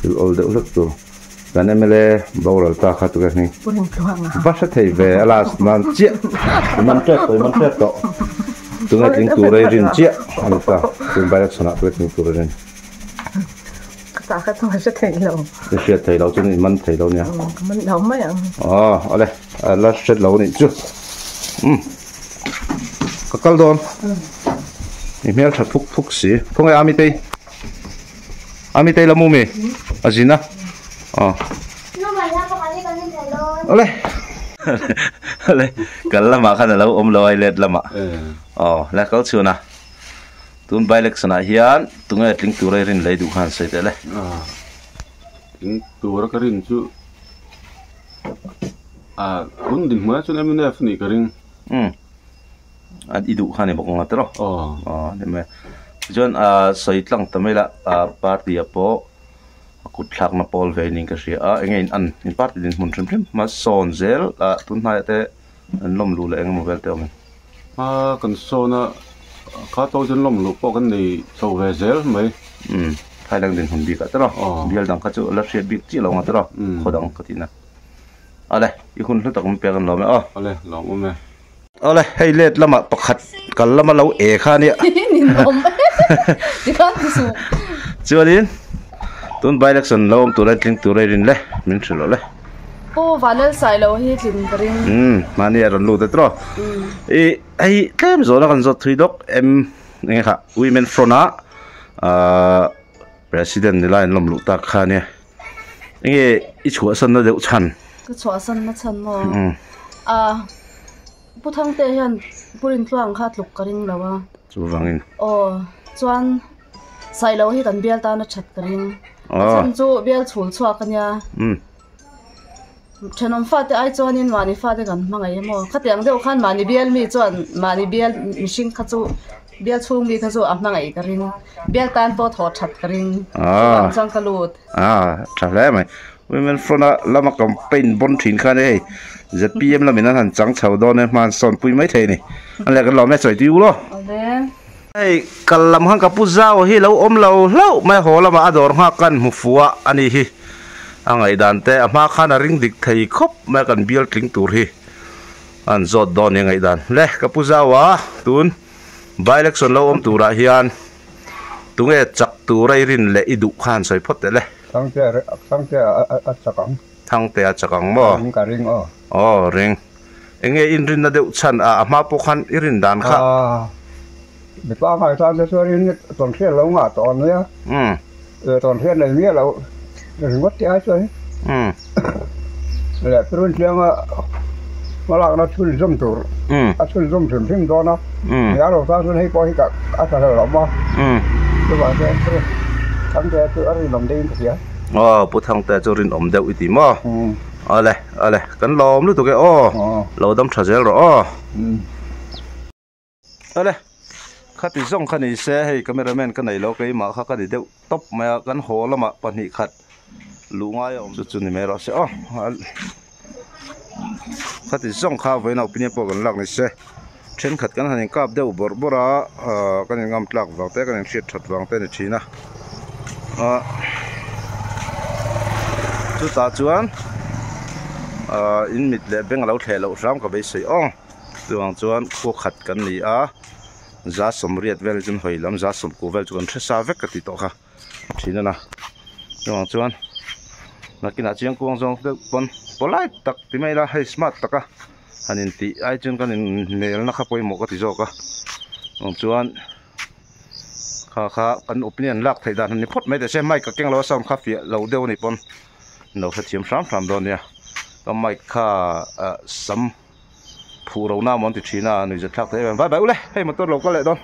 từ all the left tu kan emele bawral ta kha tu ka ni ba sa thei ve alas man chia man trek to tu ngai ting tu rei rin chia ani ta tu ba lak sana tu ting tu rin ta ka tu sa thei lo tu sia thei lo chu ni man thei lo nia man lo mai ale la set lo ni chu ka kal don email chat phúc sĩ phong ai ami tei la mu me azina ale kala ma khana lo lo ai let lama la kal chuna tun bai lek sana hian tunga tling tu rin lei du khan sai te le tling tu ra karin chu kun din ma chu em ne fni karing idu khani bok nga tro neme jon soitlang tamela party apo kut thak na pol ve ning ka ria engein an in party din mun trim ma son zel tun hai te an lom lu le eng mo vel te om kan so na kha to chen lom lu po kan ni so ve zel mai hai lang din hun bi ka tro bial dang ka chu la shit bi chi lo nga tro khodang katina ale I hun lu tak m pe kan lo me ale lo mo me ale hei let lama pakhat kal lama lo e kha ni nin bom ti kan ti su chuanin tun by election lo tu lai tling tu rai rin le min thilo le po vanel sai lo hi tlim karing mani ron lu te tro ai tlem zo na kan zo thui dok em nge kha women front president ni line lom lu ta kha ne nge I chua san na deu chan ka chua san na chan mo pu thang te hian purin tluang kha tluk karing lawa chu wangin chuan sai lo hi kan bial ta na that karing chan chu bial chhul chua kanya chenom fa te ai chuanin mani fa te kan mangai mo khatiang deuh khan mani bial mi chuan mani bial mishing kha chu bial chung mi kha chu a mangai karing bial tan po tho that karing chang kalut thale mai women front lama campaign bon thin kha ne ZPM la minan han chang chho don ne man son pui mai the ni an le kan lo me choi tiu lo ai kalam han ka pu zao hi lo om lo mai ho lama ador ha kan mu fuwa ani hi angai dan te ama khana ring dik thei khop ma kan bial tling tur hi an zot don ngai dan le ka pu zawa tun by election lo om tura hian tunge chak turai rin le idu khan soi phot te le thang te a chakang mo ka ring ring enge in rin na deu chan ama po khan irin dan kha bị ba ngày sau cho đến tuần thiên lâu ngả tuần nữa tuần thiên này nghĩa là mất cái chơi là tuần thiên mà là nó chui râm tur chui râm thường thêm đó nó giá đầu ta sẽ hay coi cả ta là lắm mà các bạn xem thằng kia tôi ăn lòng đen thì bút thằng ta cho rin ổm đeo ít mà ale kan lom lu to ke lo dam thazel ro ale khati zong khani se hei cameraman kan nei lo ke ma kha ka di deu top ma kan ho lama pani khat lunga yom chu ni me ro se khati zong kha ve na opinion po kan lak ni se then khat kan hanin kap deu bor bora kan ngam tlak wang te kan shit that wang te ni thina chu ta chuan in mit le beng lo the lo ram ka be sei tuang chuan khu khat kan ni za somriat vel chun hoilam za som ku vel chuan thesa vek ka ti to kha thina na tuang chuan nakina chiang kuang jong te pon polai tak ti mai la hei smart taka hanin ti ai chun kan nel na kha poi mo ka ti zo ka chuan kha kan opinion lak thai dan ni phot mai te se mai ka keng lo sam kha fi lo deu ni pon no kha thiam ram don ya ka mai kha sam phù rau na món thịt chi na người giật thắc thế vậy ule hey mà tôi lộc có lệ đâu